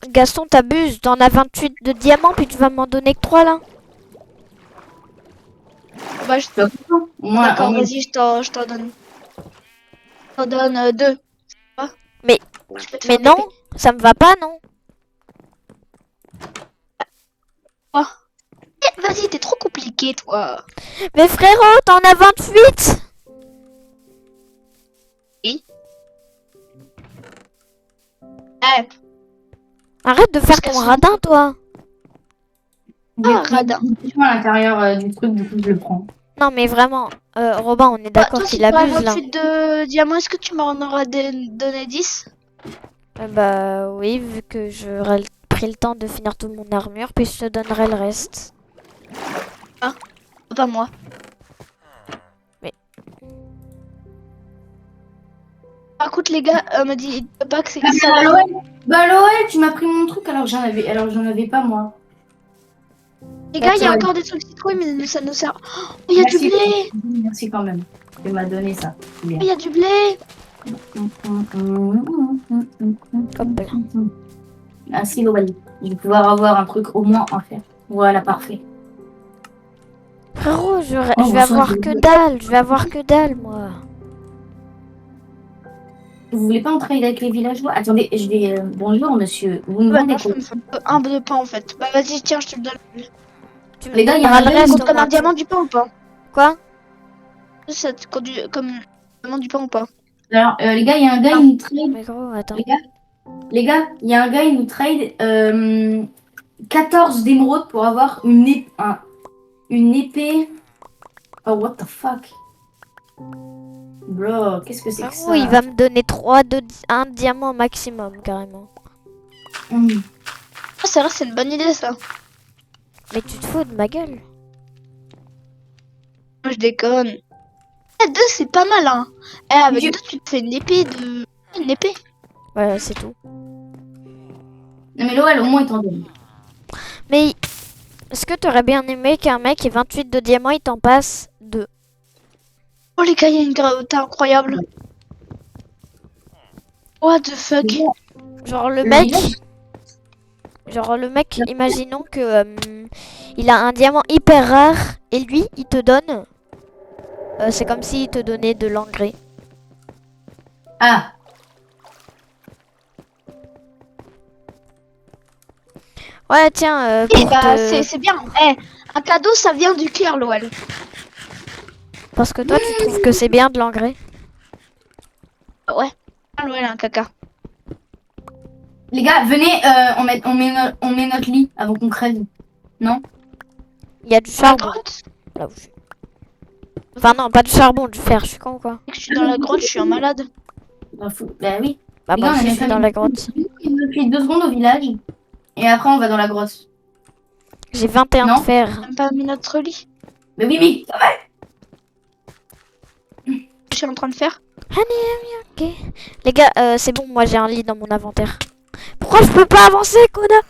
Gaston, t'abuses. T'en as 28 de diamants, puis tu vas m'en donner que 3 là. Bah, Moi, d'accord, vas-y, je t'en donne. Je t'en donne 2. Mais- Je peux te Mais faire non, des- ça me va pas, non? Vas-y, t'es trop compliqué, toi. Mais frérot, t'en as 28! Eh, Arrête de faire Jusqu'à ton son- radin, toi. Ah, radin. À l'intérieur du truc, du coup, je le prends. Non, mais vraiment, Robin, on est d'accord Toi, si qu'il tu as abuse là. 28 de diamants, est-ce que tu m'en auras donné 10? Bah oui, vu que j'aurais pris le temps de finir toute mon armure, puis je te donnerai le reste. Pas moi. Mais- Par contre, les gars, me dites pas que c'est que ça. Bah Loël, tu m'as pris mon truc alors que j'en avais pas moi. Les gars, il y a Ouais. encore des trucs citrouilles, mais ça nous sert. Oh, il y a du Merci. blé! Merci quand même. Tu m'as donné ça. C'est bien. Il y a du blé! Hop là. Merci Loël. Je vais pouvoir avoir un truc au moins en fer. Voilà, parfait. Frérot, je Oh, vais bon avoir sang, que dalle, je vais avoir que dalle, moi. Vous voulez pas en trade avec les villageois? Attendez, je vais. Bonjour monsieur. Vous me Bah, vendez non, quoi? je me fais un de pain en fait. Bah, vas-y, tiens, je te le donne. Tu me Les gars, il y a donneras un le gars reste Compte au comme moins. un diamant du pain ou pas? Quoi? Ça te compte comme un diamant du pain ou pas? Alors, les gars, il y a un gars, il nous trade. Mais gros, attends. Les gars, il y a un gars, il nous trade 14 d'émeraude pour avoir une épée. Oh, what the fuck? Bro, qu'est-ce que c'est que Frérot, ça? il va me donner 1 diamant maximum, carrément. Hum. Ah, c'est vrai, c'est une bonne idée ça. Mais tu te fous de ma gueule. Moi, je déconne. Eh, 2, c'est pas mal, hein. Eh, avec Je- 2, tu te fais une épée de. Une épée. Ouais, c'est tout. Non, mais Loël, au moins, il t'en donne. Mais est-ce que t'aurais bien aimé qu'un mec ait 28 de diamants, il t'en passe 2? Oh, les gars, il y a une gravité incroyable. What the fuck? Genre le Le mec, village imaginons que il a un diamant hyper rare et lui, il te donne. C'est comme s'il te donnait de l'engrais. Ah, Ouais, tiens, Eh pour bah, te- c'est bien. Eh, un cadeau, ça vient du cœur, Loël. parce que toi, tu trouves que c'est bien de l'engrais. Ouais. Ah, Loël, un caca. les gars, venez, on met notre lit avant qu'on crève. Non? Il y a du Dans la charbon. grotte? Là où je suis. Enfin non, pas du charbon, du fer. Je suis con quoi. Je suis dans la grotte, je suis un malade. Bah, bah oui. Bah Les moi gars, on aussi, est je suis même dans pas la mis- grotte. Il nous fait 2 secondes au village. Et après, on va dans la grotte. J'ai 21 Non. de fer. Même pas mis notre lit. Mais oui, oui. Je suis en train de faire. Ok. Les gars, c'est bon, moi j'ai un lit dans mon inventaire. Pourquoi je peux pas avancer, connard?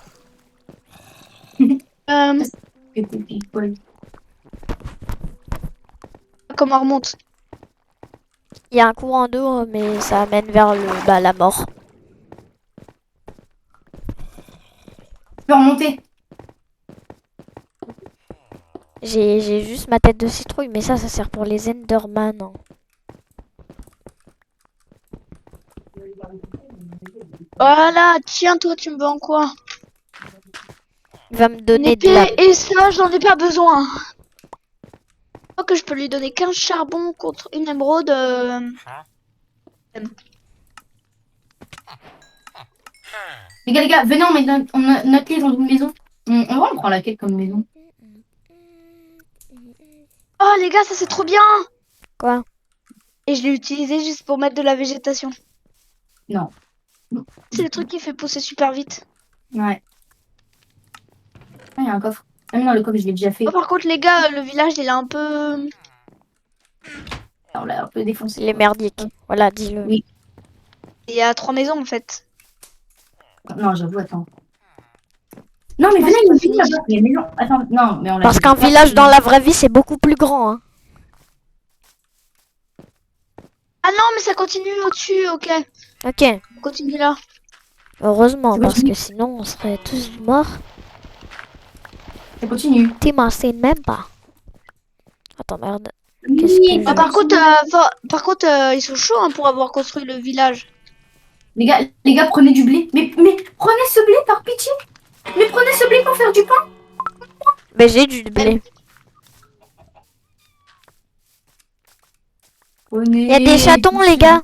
Comment on remonte? Il y a un courant d'eau, mais ça amène vers la mort. Tu peux remonter. J'ai juste ma tête de citrouille, mais ça sert pour les Enderman. Hein. Voilà, tiens, toi, tu me veux en quoi? Il va me Une donner de épée, la... et ça, j'en ai pas besoin. Je crois que je peux lui donner 15 charbons contre une émeraude. Les gars, venez, on met notre lit dans une maison. On prend laquelle comme maison? Oh, les gars, ça c'est trop bien. Quoi? Et je l'ai utilisé juste pour mettre de la végétation. Non. C'est le truc qui fait pousser super vite. Ouais. Ah, il y a un coffre. Ah mais non, le coffre, je l'ai déjà fait. Oh, par contre, les gars, le village, il est un peu... On l'a un peu défoncé. Il est merdique. Voilà, dis-le. Oui. Il y a 3 maisons, en fait. Non, j'avoue, attends. Non, mais Je pense venez, que il y a une c'est maison là-bas. Il y a une maison. Attends, non, mais on l'a Parce fait. qu'un village dans la vraie vie, c'est beaucoup plus grand. Hein. Ah non, mais ça continue au-dessus, ok. Ok. On continue là. Heureusement, C'est parce possible. que sinon, on serait tous morts. Ça continue. T'imagines même pas. Attends, merde. Oui, Qu'est-ce que Ah, par contre, ils sont chauds hein, pour avoir construit le village. les gars, prenez du blé. Mais prenez ce blé par pitié. Mais prenez ce blé pour faire du pain. Ben, j'ai du blé. Il y a des chatons, les gars.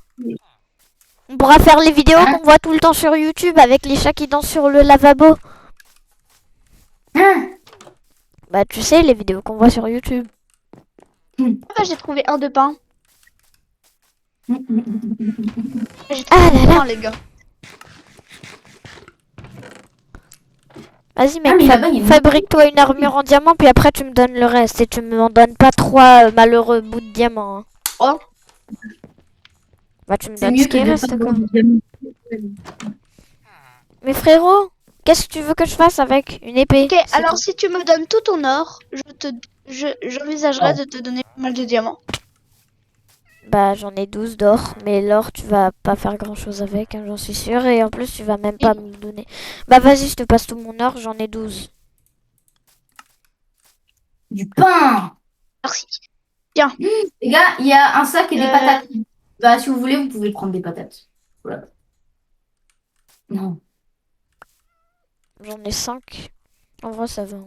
On pourra faire les vidéos Hein? qu'on voit tout le temps sur YouTube avec les chats qui dansent sur le lavabo. Hein? Bah, tu sais, les vidéos qu'on voit sur YouTube. Ah bah, j'ai trouvé un de pain. J'ai Ah trouvé là un là. pain, les gars. Vas-y, Ah, mec, mais là-bas, il y a une- fabrique-toi une armure en diamant, puis après, tu me donnes le reste. Et tu m'en donnes pas 3 malheureux bouts de diamant. Hein. Oh, Bah, tu me C'est donnes mieux ce que qui de reste, pas quoi. avoir de diamants. Mais frérot, qu'est-ce que tu veux que je fasse avec une épée? ok, C'est alors tout. si tu me donnes tout ton or, j'envisagerais Oh. de te donner pas mal de diamants. Bah, j'en ai 12 d'or, mais l'or, tu vas pas faire grand chose avec, hein, j'en suis sûre. Et en plus, tu vas même pas me le donner. Bah, vas-y, je te passe tout mon or, j'en ai 12. Du pain. Merci. Les gars, il y a un sac et des Euh. patates. Bah, si vous voulez, vous pouvez prendre des patates. Voilà. Non. J'en ai 5. En vrai, ça va.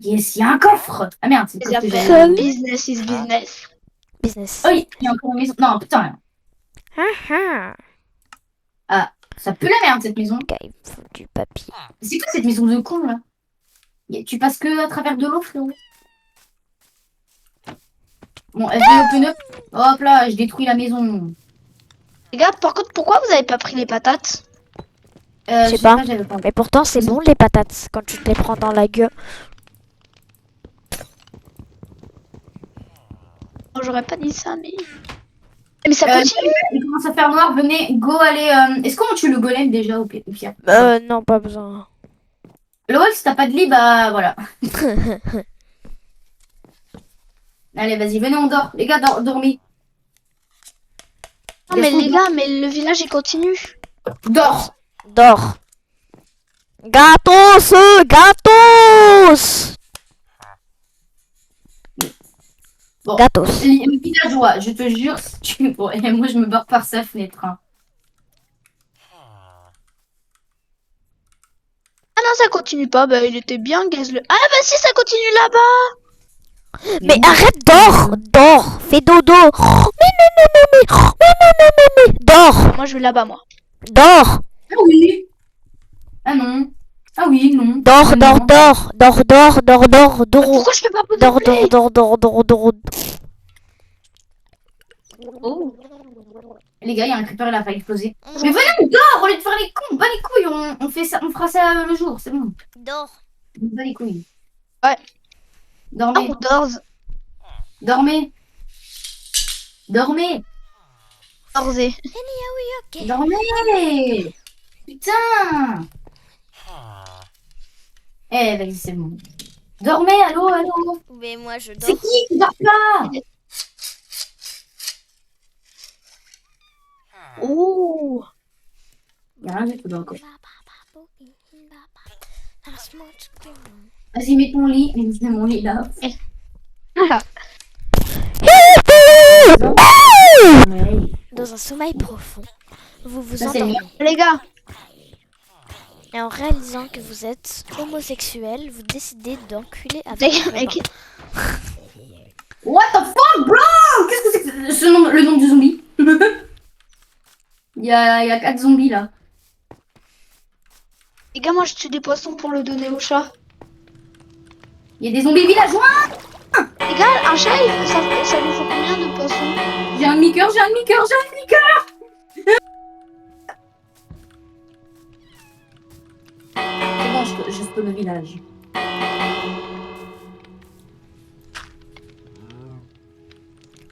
Yes, il y a un coffre. Ah merde, c'est le Les coffre que affaires, j'avais. business is business. Business. Oh, il y a encore une maison. Non, putain. Ah Ça pue la merde, cette maison. ok, il me faut du papier. C'est quoi cette maison de con, là? Tu passes que à travers de l'eau, frérot. Bon, FB open up. Hop là, je détruis la maison. Les gars, par contre, pourquoi vous avez pas pris les patates? Je sais pas. j'avais pas. Mais pourtant, c'est bon les patates quand tu te les prends dans la gueule. Oh, j'aurais pas dit ça, mais. Mais ça Euh, continue. Il commence à faire noir, venez, go, allez. Est-ce qu'on tue le golem déjà au pire? Non, pas besoin. Lol, si t'as pas de lit, bah voilà. Allez, vas-y, venez, on dort. Les gars, dormez. Non, mais les gars, mais le village il continue. Dors. Dors. Gatos, gatos. Bon. Gatos. Les villageois, je te jure, si tu... bon, et moi je me barre par sa fenêtre. Hein. Ah non, ça continue pas. Bah, il était bien, gaz le. Ah bah si, ça continue là-bas. Mais arrête, dors. Fais dodo. Mais. Dors. Moi, je vais là-bas, moi. Dors. Ah oui. Ah non. Ah oui, non. Dors. Pourquoi je peux pas poser Dors. Oh. Les gars, il y a un creeper, il a failli exploser. Mais venez, on dort au lieu de faire les cons. Pas les couilles, on fait ça, on fera ça le jour, c'est bon. Dors. Pas les couilles. Ouais. Dormez. Outdoors. Dormez. Outdoorsé. Dormez. Putain. Eh, vas-y, c'est bon. Dormez, allô. Mais moi, je C'est qui dort pas? Oh. Il y a rien du tout dans le coin. Vas-y, mets ton lit. Mets mon lit là. Dans un sommeil profond, vous vous Ça, c'est endormez. Les gars. Et en réalisant que vous êtes homosexuel, vous décidez d'enculer Les avec gars, vos mais mains. What the fuck, bro? Qu'est-ce que c'est que le nom du zombie? il y a 4 zombies là. Les gars, moi, je tue des poissons pour le donner au chat. Il y a des zombies villageois. Les gars, un chat, ça lui faut combien de poissons? J'ai un demi-cœur. C'est bon, je peux le village.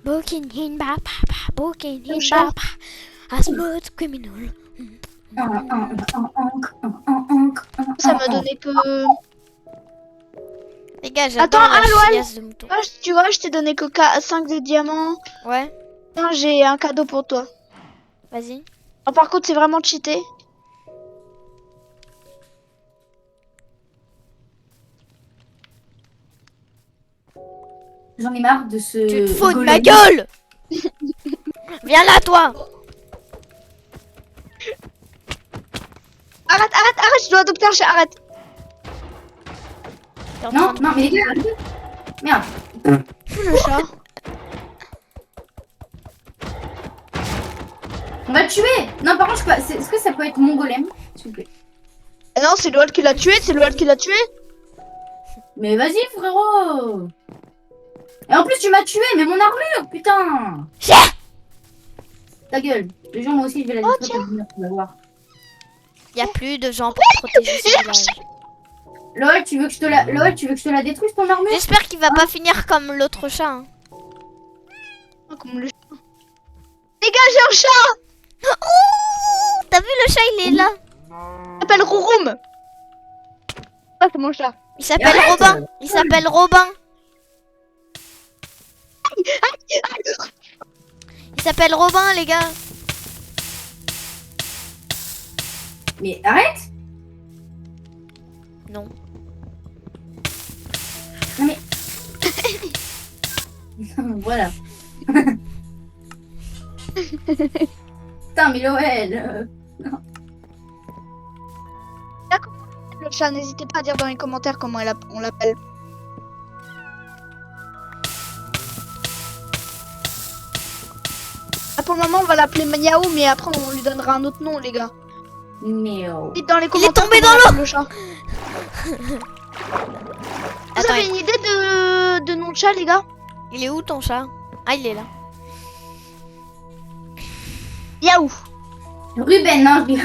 Booking a smooth criminal. Ça m'a donné que. Les gars, j'adore Attends, la Aloal. chiasse de mouton. Tu vois, je t'ai donné que 5 de diamants. Ouais, Tiens, j'ai un cadeau pour toi. vas-y. Oh, par contre, c'est vraiment cheaté. J'en ai marre de ce. Tu te fous de golem. ma gueule. Viens là, toi. Arrête, je dois adopter un chat, arrête. T'es en Non, train de- non, mais les gars. Merde. Où le chat? On va le tuer. Non, par contre, est-ce que ça peut être mon golem, s'il vous plaît? Ah non, c'est Loal qui l'a tué, c'est Loal qui l'a tué. Mais vas-y, frérot. Et en plus, tu m'as tué, mais mon armure, putain. Ta gueule. Les gens, moi aussi, je vais la Oh, détruire. Tu vas voir. Y a plus de gens pour protéger ce village. Lol, tu veux que je te la, Lol, tu veux que je te la détruise ton armure? J'espère qu'il va pas finir comme l'autre chat. Hein. Oh, comme le chat. Les gars, j'ai un chat. Oh, t'as vu le chat, il est là. Il s'appelle Rouroum. Ah, c'est mon chat. Il s'appelle Arrête. Robin. Il s'appelle Robin. Il s'appelle Robin, les gars. Mais arrête. Non. Non mais. Voilà. Putain, mais Noël. Le chat, n'hésitez pas à dire dans les commentaires comment on l'appelle. Ah, pour le moment, on va l'appeler Miaou, mais après, on lui donnera un autre nom, les gars. Miaou. Dites dans les commentaires tombé comment dans on appelle le chat. Vous Attends, avez une idée de nom de chat, les gars? il est où ton chat? Ah, il est là. Miaou. Ruben, non, je dis.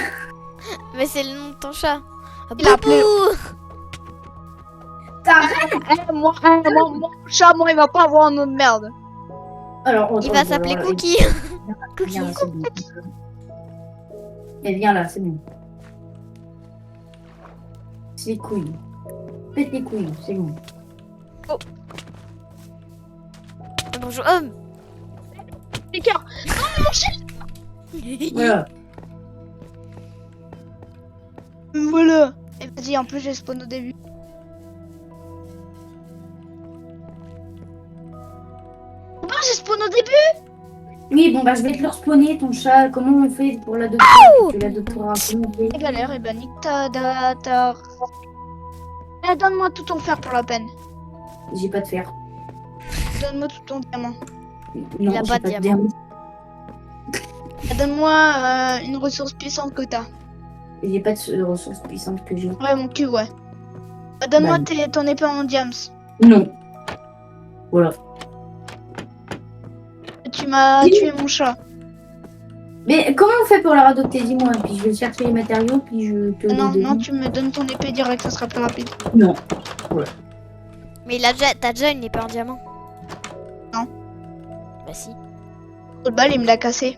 Mais c'est le nom de ton chat. Ah, Il a appelé- Boubou. T'arrêtes. Mon chat, moi, il va pas avoir un nom de merde. Alors, Il va s'appeler Cookie. Cookie. Viens là, c'est bon. Et viens là, c'est bon. C'est les couilles. Pète les couilles, c'est bon. Bonjour. Les cœurs. Voilà. Voilà. Et vas-y, en plus, j'ai spawn au début. Pourquoi j'ai spawn au début? Oui, bon, bah, je vais te le respawner, ton chat. Comment on fait pour l'adopter? Tu l'adopteras. Comment on fait? C'est galère, et ben nique ta... Donne-moi tout ton fer pour la peine. J'ai pas de fer. Donne-moi tout ton diamant. Non, a j'ai pas de diamant. Donne-moi une ressource puissante que t'as. J'ai pas de ressources puissantes que j'ai. Ouais, mon cul, ouais. Donne-moi Bah, ton épée en diams. Non. Voilà. Tu m'as tué mon chat. Mais comment on fait pour la adopter? Dis-moi. Puis je vais chercher les matériaux, puis je te les Non, donne. non, tu me donnes ton épée direct, ça sera plus rapide. Non. Mais t'as déjà une épée en diamant? Non. Bah si. Le bal, il me l'a cassé.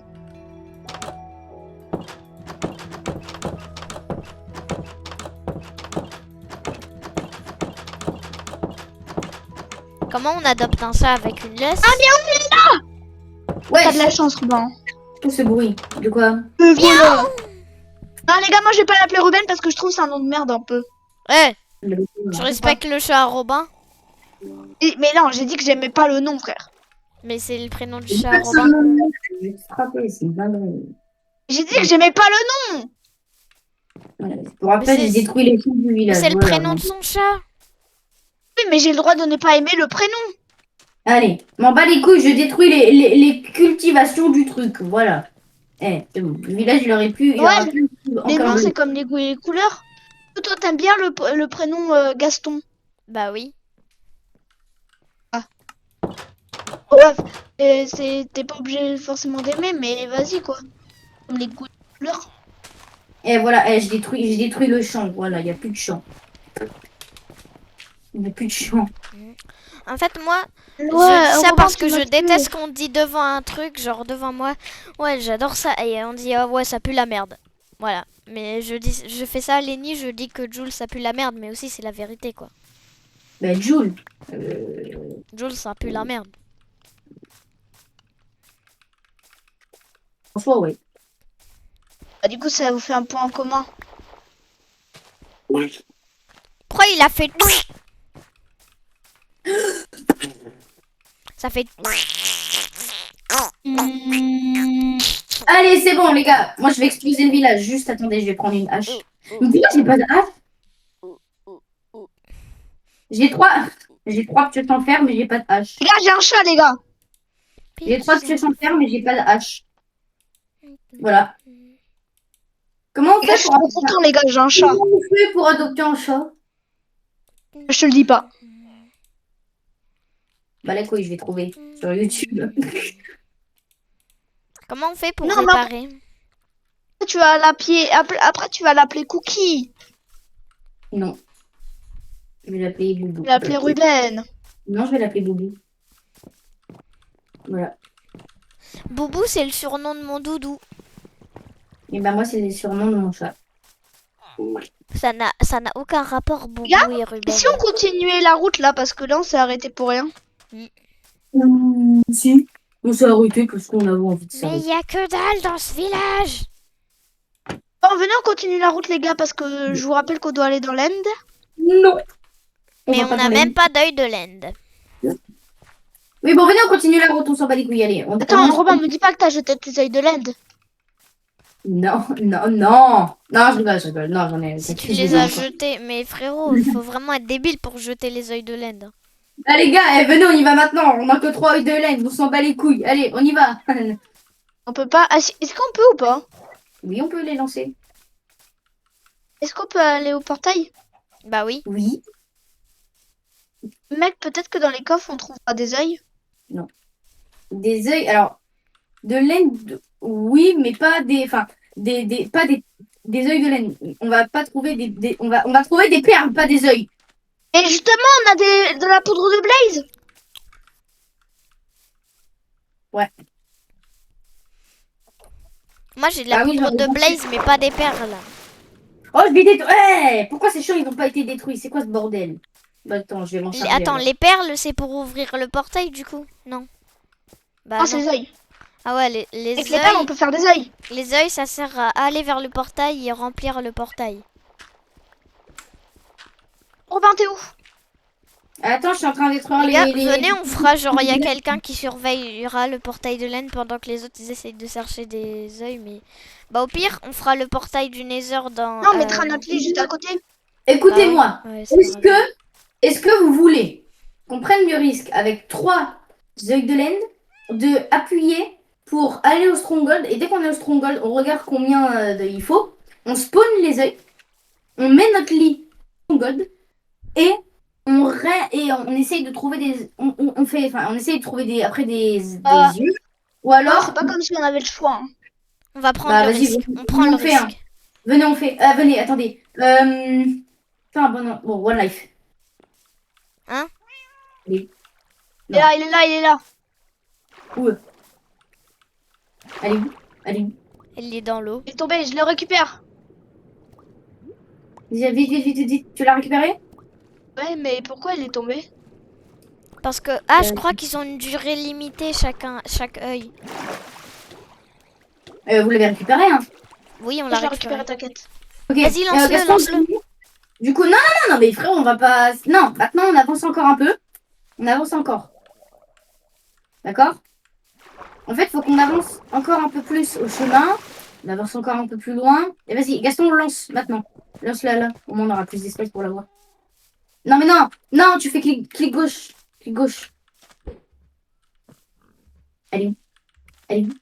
Comment on adopte un chat avec une laisse? Ouais. T'as de la chance, Ruben. Tout ce bruit. De quoi? Voilà. Non, les gars, moi, je vais pas l'appeler Ruben parce que je trouve que c'est un nom de merde un peu. Ouais, tu respectes le chat Robin? Mais non, j'ai dit que j'aimais pas le nom, frère. Mais c'est le prénom du Je chat Robin. vais te frapper, c'est une dinguerie. J'ai dit que j'aimais pas le nom. Voilà. Pour après, Mais j'ai c'est- détruit les filles du village. C'est le voilà. prénom de son chat. Oui, mais j'ai le droit de ne pas aimer le prénom. Allez, m'en bats les couilles, je détruis les cultivations du truc. Voilà. C'est bon. Le village, il aurait pu. Il Ouais, aurait pu Les encore noms, le- c'est comme les goûts et les couleurs. Toi, t'aimes bien le prénom Gaston. Bah oui. Bref, t'es pas obligé forcément d'aimer, mais vas-y, quoi. Comme les goûts et les couleurs. Et voilà, j'ai détruit le champ. Voilà, il n'y a plus de champ. Il n'y a plus de champ. En fait, moi, Ouais, je dis ça Robin, parce tu que je m'as tué. déteste qu'on dit devant un truc, genre devant moi. Ouais, j'adore ça. Et on dit, ah ouais, ça pue la merde. Voilà. Mais je fais ça à Lenny, je dis que Jules, ça pue la merde. Mais aussi, c'est la vérité, quoi. Ben, Jules. Jules, ça pue la merde. En soi, ouais. Bah, du coup, ça vous fait un point en commun. Pourquoi il a fait... Ça fait... Allez, c'est bon, les gars. Moi, je vais exploser le village. Juste, attendez, je vais prendre une hache. Mais pourquoi j'ai pas de hache? J'ai trois pioches en fer, mais j'ai pas de hache. Les gars, j'ai un chat, les gars. J'ai trois pioches en fer, mais j'ai pas de hache. Voilà. Comment on Les gars, fait je suis pour trop content, les gars, j'ai un chat. Comment on fait pour adopter un chat? Je te le dis pas. Bah la couille, je vais trouver sur YouTube. Comment on fait pour Non, mais réparer? tu vas l'appeler. Après, tu vas l'appeler Cookie. Non. Je vais l'appeler Boubou. Tu vas l'appeler Ruben. Non, je vais l'appeler Boubou. Voilà. Boubou, c'est le surnom de mon doudou. Et bah moi, c'est le surnom de mon chat. Ça n'a aucun rapport, Boubou Gars, et Et Ruben. si on continuait la route là, parce que là, on s'est arrêté pour rien. Si. On s'est arrêté parce qu'on avait envie de Mais il s'arrêter. y a que dalle dans ce village. Bon, venez, on continue la route, les gars, parce que je vous rappelle qu'on doit aller dans l'End. Non. Mais va on pas n'a dans les- même pas d'œil de l'End. Oui, bon, venez, on continue la route, on s'en bat les couilles, allez. Attends, Robin, me dis pas que t'as jeté tes œils de l'End. Non, non, non. Non, je rigole. Non, j'en ai... Si tu les as jetés, mais frérot, il faut vraiment être débile pour jeter les œils de l'End. Ah, les gars, venez, on y va maintenant. On a que 3 œils de laine, on s'en bat les couilles. Allez, on y va. On peut pas. Ah, est-ce qu'on peut ou pas? Oui, on peut les lancer. Est-ce qu'on peut aller au portail? Bah oui. Oui. Mec, peut-être que dans les coffres, on trouvera des œils. Des œils, alors, de laine, oui, mais pas des... Enfin, pas des œils de laine. On va pas trouver on va trouver des perles, pas des œils. Et justement, on a de la poudre de Blaze. Moi j'ai de la Ah oui, poudre j'en ai de Blaze, mais pas des perles. Oh, je vais détruire. Hey, pourquoi ces champs, ils n'ont pas été détruits? C'est quoi ce bordel? Bah, attends, je vais m'en charger. Attends, alors. les perles, c'est pour ouvrir le portail du coup? Non. Bah Ah, c'est non. les œils. Ah ouais, les Avec les perles, on œils, peut faire des œils. les œils, ça sert à aller vers le portail et remplir le portail. Robin, t'es où? Attends, je suis en train de détruire Les gars, venez, on fera genre, il y a quelqu'un qui surveillera le portail de laine pendant que les autres ils essayent de chercher des œils, mais... Bah au pire, on fera le portail du Nether dans... Non, on mettra notre lit juste à côté. Écoutez-moi. Bah ouais, c'est pas grave. Est-ce que vous voulez qu'on prenne le risque avec 3 œils de laine de appuyer pour aller au stronghold, et dès qu'on est au stronghold, on regarde combien il faut, on spawn les œils, on met notre lit au stronghold et on essaye de trouver des on essaye de trouver des yeux, ou Non, alors c'est pas comme si on avait le choix. Hein. On va prendre Bah, le vas-y, risque. venez, On prend le on fait un. risque. venez, on fait venez, attendez, fais un bon one life. Hein? Allez. Il est là, il est là, il est là. Où? Allez où? Allez où? Il est dans l'eau. Il est tombé, je le récupère. Vite. Tu l'as récupéré? Ouais, mais pourquoi il est tombé? Parce que... je crois qu'ils ont une durée limitée chaque œil. Vous l'avez récupéré, hein? Oui, on Je l'a l'ai récupéré. récupéré, t'inquiète. Ok. Vas-y, lance-le, Gaston, lance-le. Du coup, non, mais frère, on va pas. Non, maintenant on avance encore un peu. On avance encore. D'accord? En fait, faut qu'on avance encore un peu plus au chemin. On avance encore un peu plus loin. Et vas-y, Gaston, lance maintenant. Lance-la là. Au moins, on aura plus d'espace pour la voir. Non, mais non, tu fais clic gauche. Clic gauche. Elle est où? Elle est où?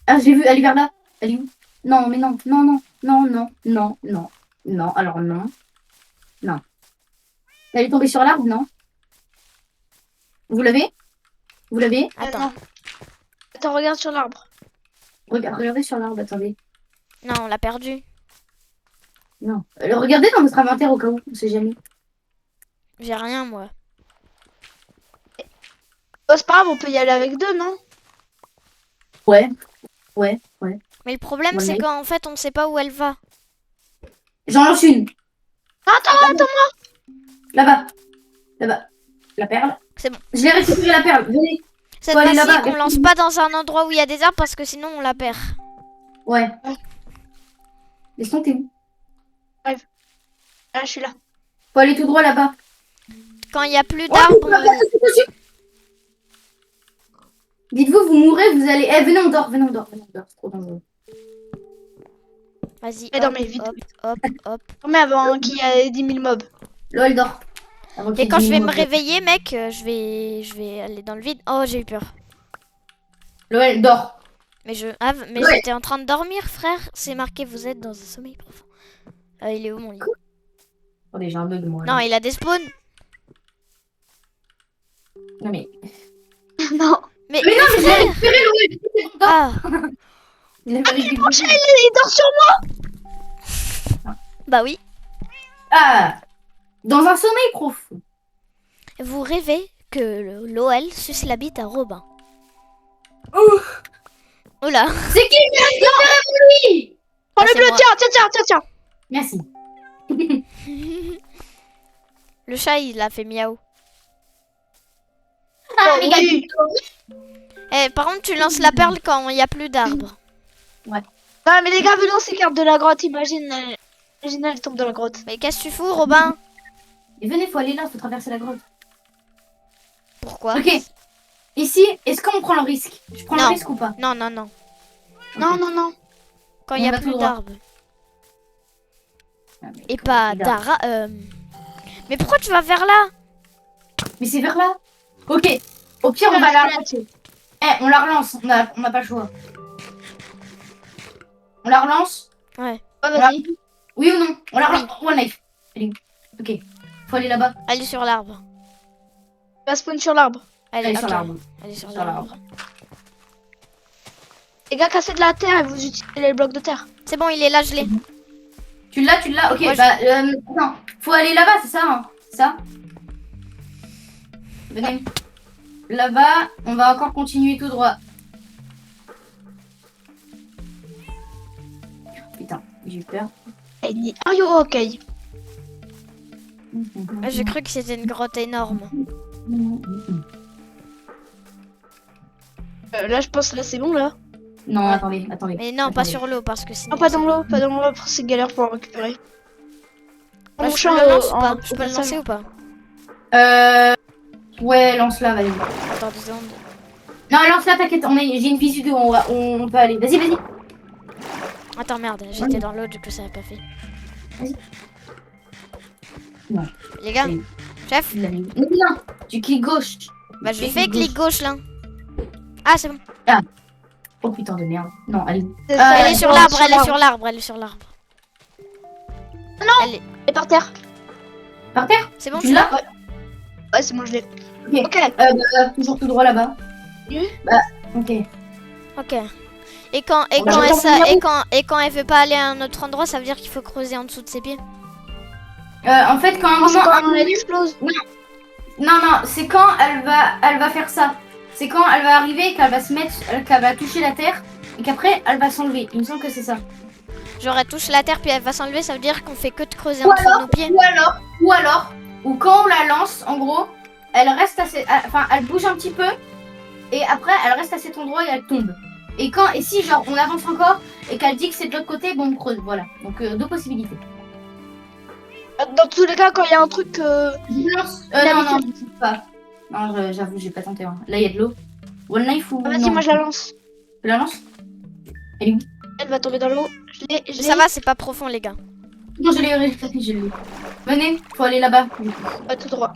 Ah, j'ai vu, elle est vers là. Elle est où? Non, mais non. Non, alors non. Non. Elle est tombée sur l'arbre, non? Vous l'avez? Vous l'avez? Attends. Non. Attends, regarde sur l'arbre. Regardez sur l'arbre, attendez. Non, on l'a perdu. Non. Regardez dans votre inventaire au cas où, on sait jamais. J'ai rien, moi. Oh, c'est pas grave, on peut y aller avec deux, non? Ouais. Mais le problème, Ouais, c'est mais- qu'en fait, on sait pas où elle va. J'en lance une. Attends, Là-bas. La perle. C'est bon. Je l'ai récupéré la perle. Venez. Cette Faut aller fois-ci, là-bas, on lance pas dans un endroit où il y a des arbres parce que sinon, on la perd. Ouais. Laisse t'es où? là, je suis là. Faut aller tout droit là-bas. Quand il y a plus Oh, d'arbres, là-bas, c'est dessus. Dites-vous, vous mourrez, vous allez. Venez, on dort. C'est trop dangereux. vas-y. Mais Hop, dormez vite. hop. Mais avant qu'il y ait 10 000 mobs. Là, elle dort. Avant qu'il y Et ait quand je vais 10 me 000 réveiller, mec, je vais aller dans le vide. Oh, j'ai eu peur. Là, elle dort. Mais Ouais. j'étais en train de dormir, frère. C'est marqué, vous êtes dans un sommeil profond. Il est où mon lit? Attendez, j'ai un bug moi. Non, il a des spawns. Non mais. Non. Mais Mais non, mais je l'ai frère. récupéré le c'est content. Ah, Je l'avais récupéré. Il dort sur moi. bah oui. Ah. Dans un sommeil profond. Vous rêvez que l'OL suce la bite à Robin. Ouh. Oula. C'est qui qui a récupéré mon lit? Prends c'est le bleu, moi. tiens. Merci. Le chat, il a fait miaou. Ah, Oh, les gars, oui. Par contre, tu lances la perle quand il n'y a plus d'arbres. Non, mais les gars, venez, on s'écarte de la grotte. Imagine, elle tombe dans la grotte. Mais qu'est-ce que tu fous, Robin? Et venez, faut aller là, faut traverser la grotte. Pourquoi? Ok. Ici, est-ce qu'on prend le risque? Je prends Non. le risque ou pas? Non. Non. Quand On il n'y a va plus tout droit. d'arbres. Ah, mais Et pas bizarre. d'ara... Mais pourquoi tu vas vers là? Mais c'est vers là. Ok. Au pire, on va la relancer. On la relance. On n'a pas le choix. On la relance? Ouais. Oh, vas-y. Oui ou non? On la relance. One life. Allez. Ok. Faut aller là-bas. Elle est sur l'arbre. Va spawn sur l'arbre. Elle Allez est sur ok. l'arbre. Elle est sur Sur l'arbre. Les gars, cassez de la terre et vous utilisez les blocs de terre. C'est bon, il est là, je l'ai. Tu l'as? Ok. Moi, Bah, non. Faut aller là-bas, c'est ça? Hein, c'est ça? Venez. Là-bas, on va encore continuer tout droit. Putain, j'ai eu peur. Are you okay? J'ai cru que c'était une grotte énorme. Là, je pense là, c'est bon là. Non, Ouais. attendez. Mais non, pas Attendez. sur l'eau parce que sinon... Non, pas dans l'eau, après c'est galère pour en récupérer. Bah, Mon je chat, le lance ou en- pas? en Je peux le passage. lancer ou pas? Ouais, lance-la, vas-y. Attends 2 secondes. Non, lance-la, t'inquiète, j'ai une visu d'où on peut aller. Vas-y. Attends, merde, j'étais dans l'eau, du coup ça n'a pas fait. Vas-y. Non. Les gars, Oui. chef, Non, tu cliques gauche. bah je Fais fais clic gauche là. Ah, c'est bon. Oh putain de merde. Non, allez. C'est ça, Elle est sur l'arbre, elle est sur l'arbre, elle est sur l'arbre. Non. Elle est... Elle est par terre. Par terre? C'est bon, Tu tu l'as? l'as? Ouais, c'est moi, je l'ai. Ok. Ok. Toujours tout droit là-bas. Oui. Bah, ok. Ok. Et quand, et, On quand va elle, retomber et quand elle veut pas aller à un autre endroit, ça veut dire qu'il faut creuser en dessous de ses pieds. En fait, quand un Non, c'est moment. quand elle explose. Non, c'est quand elle va faire ça. C'est quand elle va arriver, qu'elle va se mettre, qu'elle va toucher la terre, et qu'après, elle va s'enlever. Il me semble que c'est ça. Genre elle touche la terre puis elle va s'enlever, ça veut dire qu'on fait que de creuser Ou en dessous de nos pieds. ou quand on la lance, en gros, elle reste enfin, elle bouge un petit peu, et après, elle reste à cet endroit et elle tombe. Et si, genre, on avance encore, et qu'elle dit que c'est de l'autre côté, bon, on creuse, voilà. Donc, 2 possibilités. Dans tous les cas, quand il y a un truc. Je lance. Non, je sais pas. Non, j'avoue, j'ai pas tenté. Hein. Là, il y a de l'eau. One knife ou. Vas-y, non. moi je la lance. Tu la lances? Elle est où? Elle va tomber dans l'eau. Je l'ai. Ça va, c'est pas profond les gars. Non, je l'ai. Venez, faut aller là-bas. Pas tout droit.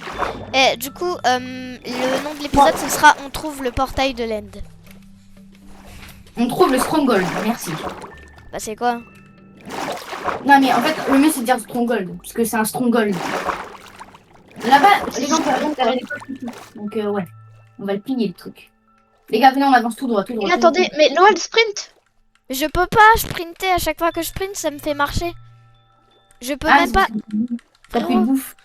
Et du coup, le nom de l'épisode ce sera On trouve le portail de l'End. On trouve le Stronghold, merci. Bah c'est quoi? Non, mais en fait, le mieux c'est de dire Stronghold, parce que c'est un Stronghold. Là-bas, les gens peuvent aller donc, ouais, on va le piller le truc. Les gars, venez, on avance tout droit. Et attendez, mais Noël sprint. Mais je peux pas sprinter, à chaque fois que je sprint ça me fait marcher. Je peux même pas... T'as plus de bouffe.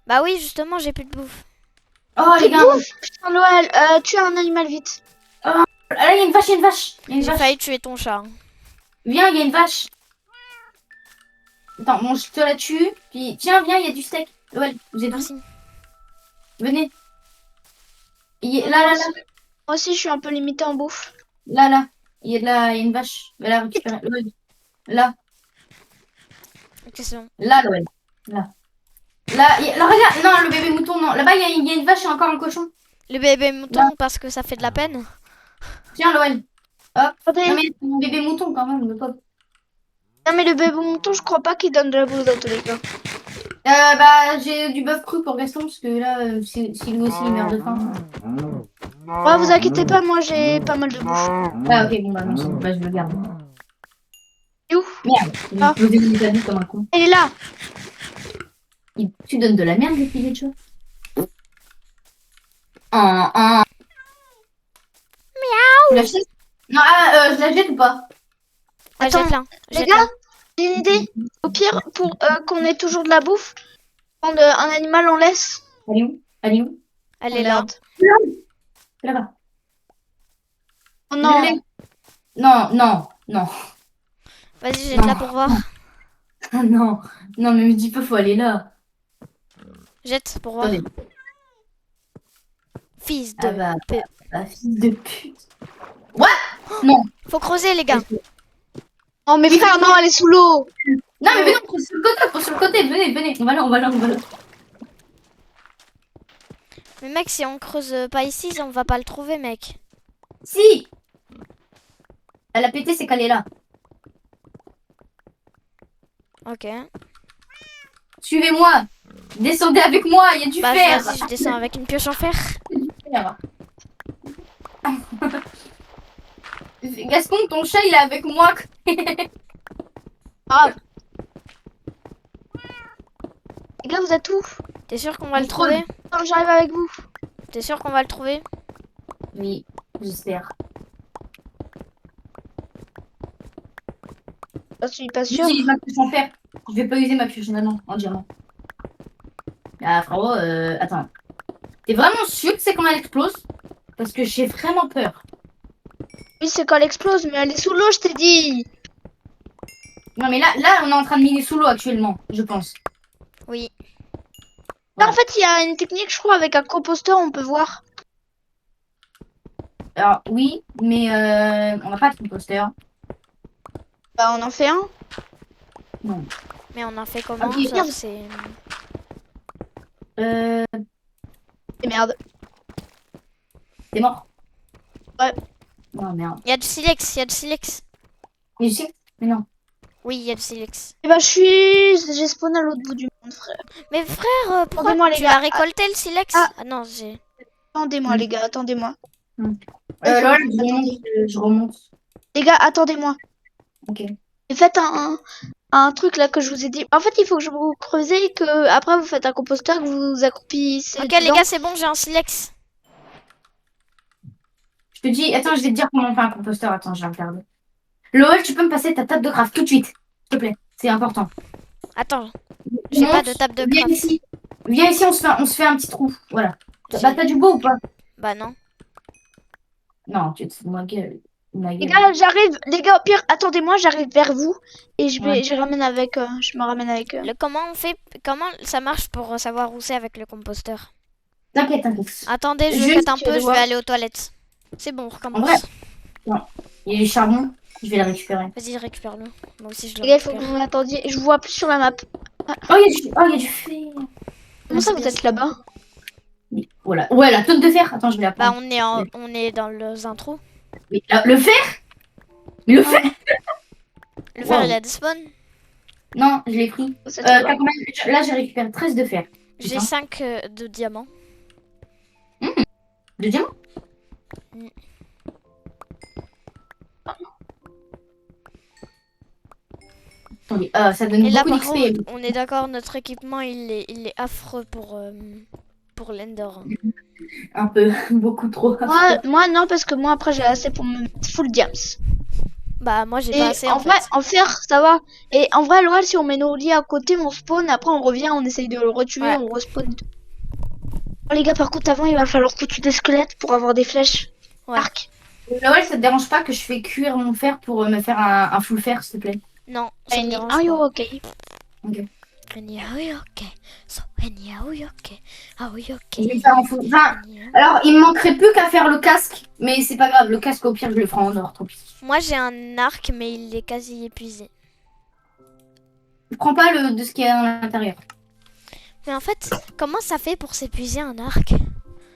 Bah oui, justement, j'ai plus de bouffe. Oh, les gars. Putain, Noël, tue un animal vite. Ah, là, il y a une vache, J'ai failli tuer ton chat. Viens, il y a une vache. Attends, bon, je te la tue. Puis, tiens, viens, il y a du steak. Ouais, vous êtes où? Merci. Venez. Là. Moi aussi, je suis un peu limité en bouffe. Là. Il y a une vache. Va la récupérer. Là. Ok, c'est bon. Là, Loël. Là, regarde. Non, le bébé mouton, non. Là-bas, il y a une vache et encore un cochon. Le bébé mouton Là. parce que ça fait de la peine. Tiens, Loël. Hop. Attendez. Non, mais mon bébé mouton, quand même, le pauvre. Non, mais le bébé mouton, je crois pas qu'il donne de la bouffe dans tous les cas. Bah, j'ai du bœuf cru pour Gaston, parce que là, si lui aussi, il meurt de faim. Ouais, vous inquiétez pas, moi j'ai pas mal de bouffe. Ah, ok, bon, bah, non, bah, je le garde. Et où? Merde, j'ai Ah. explosé mes habits comme un con. Elle est là. Tu donnes de la merde, les filets de chat. Ah. Tu la jettes? Non, je la jette ou pas? Ouais, Attends, jette-la. les Jette-la. gars, j'ai une idée. Au pire, pour qu'on ait toujours de la bouffe, prendre un animal, on laisse. Elle est où? Elle est où? Elle Oh, est là. merde. C'est là-bas. Oh Je non. l'ai. Non. Vas-y, jette-la Non. pour voir. Ah non. Non, mais me dis pas, faut aller là. Jette pour voir. Attendez. Fils de... Ah bah, pe- fils de pute. What? Non. Faut creuser, les gars. Oh, mais frère, non, elle est sous l'eau. Non, mais venez, on trouve sur le côté. Venez. On va là. Mais mec, si on creuse pas ici, on va pas le trouver, mec. Si. Elle a pété, c'est qu'elle est là. Ok. Suivez-moi. Descendez avec moi, il y a du Bah, fer. vas-y, je descends avec une pioche en fer. Il y a du fer. Gaston, ton chat, il est avec moi. Ah. Les gars, vous êtes où? T'es sûr qu'on va le Il frôle. trouver? Attends, j'arrive avec vous. T'es sûr qu'on va le trouver? Oui, j'espère. Je suis pas sûre. J'utilise ma pioche en fer. Je vais pas user ma pioche en diamant. Ah frérot, attends. T'es vraiment sûr que c'est quand elle explose? Parce que j'ai vraiment peur. Oui, c'est quand elle explose, mais elle est sous l'eau, je t'ai dit. Non mais là, on est en train de miner sous l'eau actuellement, je pense. Oui. Là, en fait, il y a une technique, je crois, avec un composteur, on peut voir. Alors oui, mais on n'a pas de composteur. Bah, on en fait un. Non. Mais on en fait comment? Ok, Ça, merde. c'est... Et merde. T'es mort? Ouais. Non merde. Il y a du silex, il y a du silex. Mais je sais, mais non. Oui, il y a du silex. Et bah, j'ai spawn à l'autre bout du monde, frère. Mais frère, pourquoi Attendez-moi, les tu gars. as récolté le silex? Ah. Ah non, j'ai... Attendez-moi, Mm. les gars, attendez-moi. Là, Attendez. je remonte. Les gars, attendez-moi. Ok. Et faites un truc là que je vous ai dit. En fait, il faut que je vous creusez et que après vous faites un composteur, que vous vous accroupissez. Ok, les dedans. gars, c'est bon, j'ai un silex. Je te dis, attends, je vais te dire comment on fait un composteur. Attends, je vais regarder. Lowell, tu peux me passer ta table de craft tout de suite, s'il te plaît. C'est important. Attends, j'ai pas de table de Viens craft. ici. Viens ici, on se fait un petit trou. Voilà. J'ai- Bah, t'as du beau ou pas? Bah non. Non, tu te fous de ma gueule. Les gars, j'arrive. Les gars, au pire, attendez-moi, j'arrive vers vous et Ouais. je ramène avec. Je me ramène avec. Comment on fait... Comment ça marche pour savoir où c'est avec le composteur? T'inquiète. Attendez, je Juste, fête un tu peu, vas je voir. vais aller aux toilettes. C'est bon, on recommence. En vrai. Il y a du charbon. Je vais le récupérer. Vas-y, récupère-le. Moi aussi, je le Les gars, il faut que récupère. vous m'attendiez. Je vous vois plus sur la map. Oh, il y a du fer. Comment ça, c'est vous bien êtes là-bas? Voilà. Ouais, la tonne de fer. Attends, je vais la Bah, prendre. on est dans un trou. Mais le fer? Mais le fer? Le fer, Wow. il a des spawns. Non, je l'ai pris. Vous êtes T'as là-bas. combien? Là, j'ai récupéré 13 de fer. J'ai Putain. 5 de diamants. De diamant? Mm. Attendez, ça donne Et là, beaucoup par d'XP. contre, on est d'accord, notre équipement, il est affreux pour l'Ender. Un peu, beaucoup trop. Moi, non, parce que moi, après, j'ai assez pour me mettre full diams. Bah, moi, j'ai Et pas assez, en en vrai, fait. en fer, ça va. Et en vrai, Laurel, si on met nos lits à côté, on spawn, après on revient, on essaye de le retuer, Ouais. on respawn. Oh, les gars, par contre, avant, il va falloir que tu des squelettes pour avoir des flèches. Ouais. Arc. Noël, ça te dérange pas que je fais cuire mon fer pour me faire un full fer, s'il te plaît? Non, ça me dérange Ah, yo, pas. ok. So, ok. Ah oui, ok. Je vais le faire en full. Enfin, alors, il me manquerait plus qu'à faire le casque, mais c'est pas grave. Le casque, au pire, je le ferai en or, tant pis. Moi, j'ai un arc, mais il est quasi épuisé. Je prends pas de ce qu'il y a à l'intérieur. Mais en fait, comment ça fait pour s'épuiser un arc?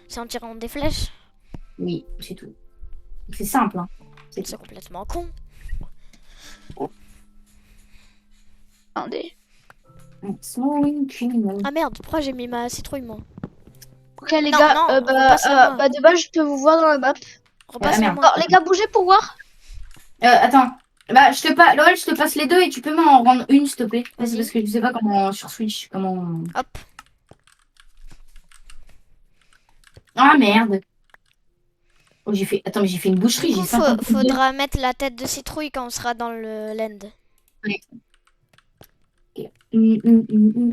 C'est en tirant des flèches? Oui, c'est tout. C'est simple, hein. C'est complètement con. Attendez. Small criminal. Ah merde, pourquoi j'ai mis ma citrouille, moi? Ok les Non, gars, non, repasse-le-moi. de base je peux vous voir dans la map. Repasse-le-moi. Alors les gars, bougez pour voir. Attends. Bah, Laurel, je te passe les deux et tu peux m'en rendre une, s'il te plaît. Vas-y. Parce que je sais pas comment sur Switch, comment. Hop. Ah merde. Oh, j'ai fait. Attends, mais j'ai fait une Du boucherie, coup, j'ai 50 faudra mettre la tête de citrouille quand on sera dans le land.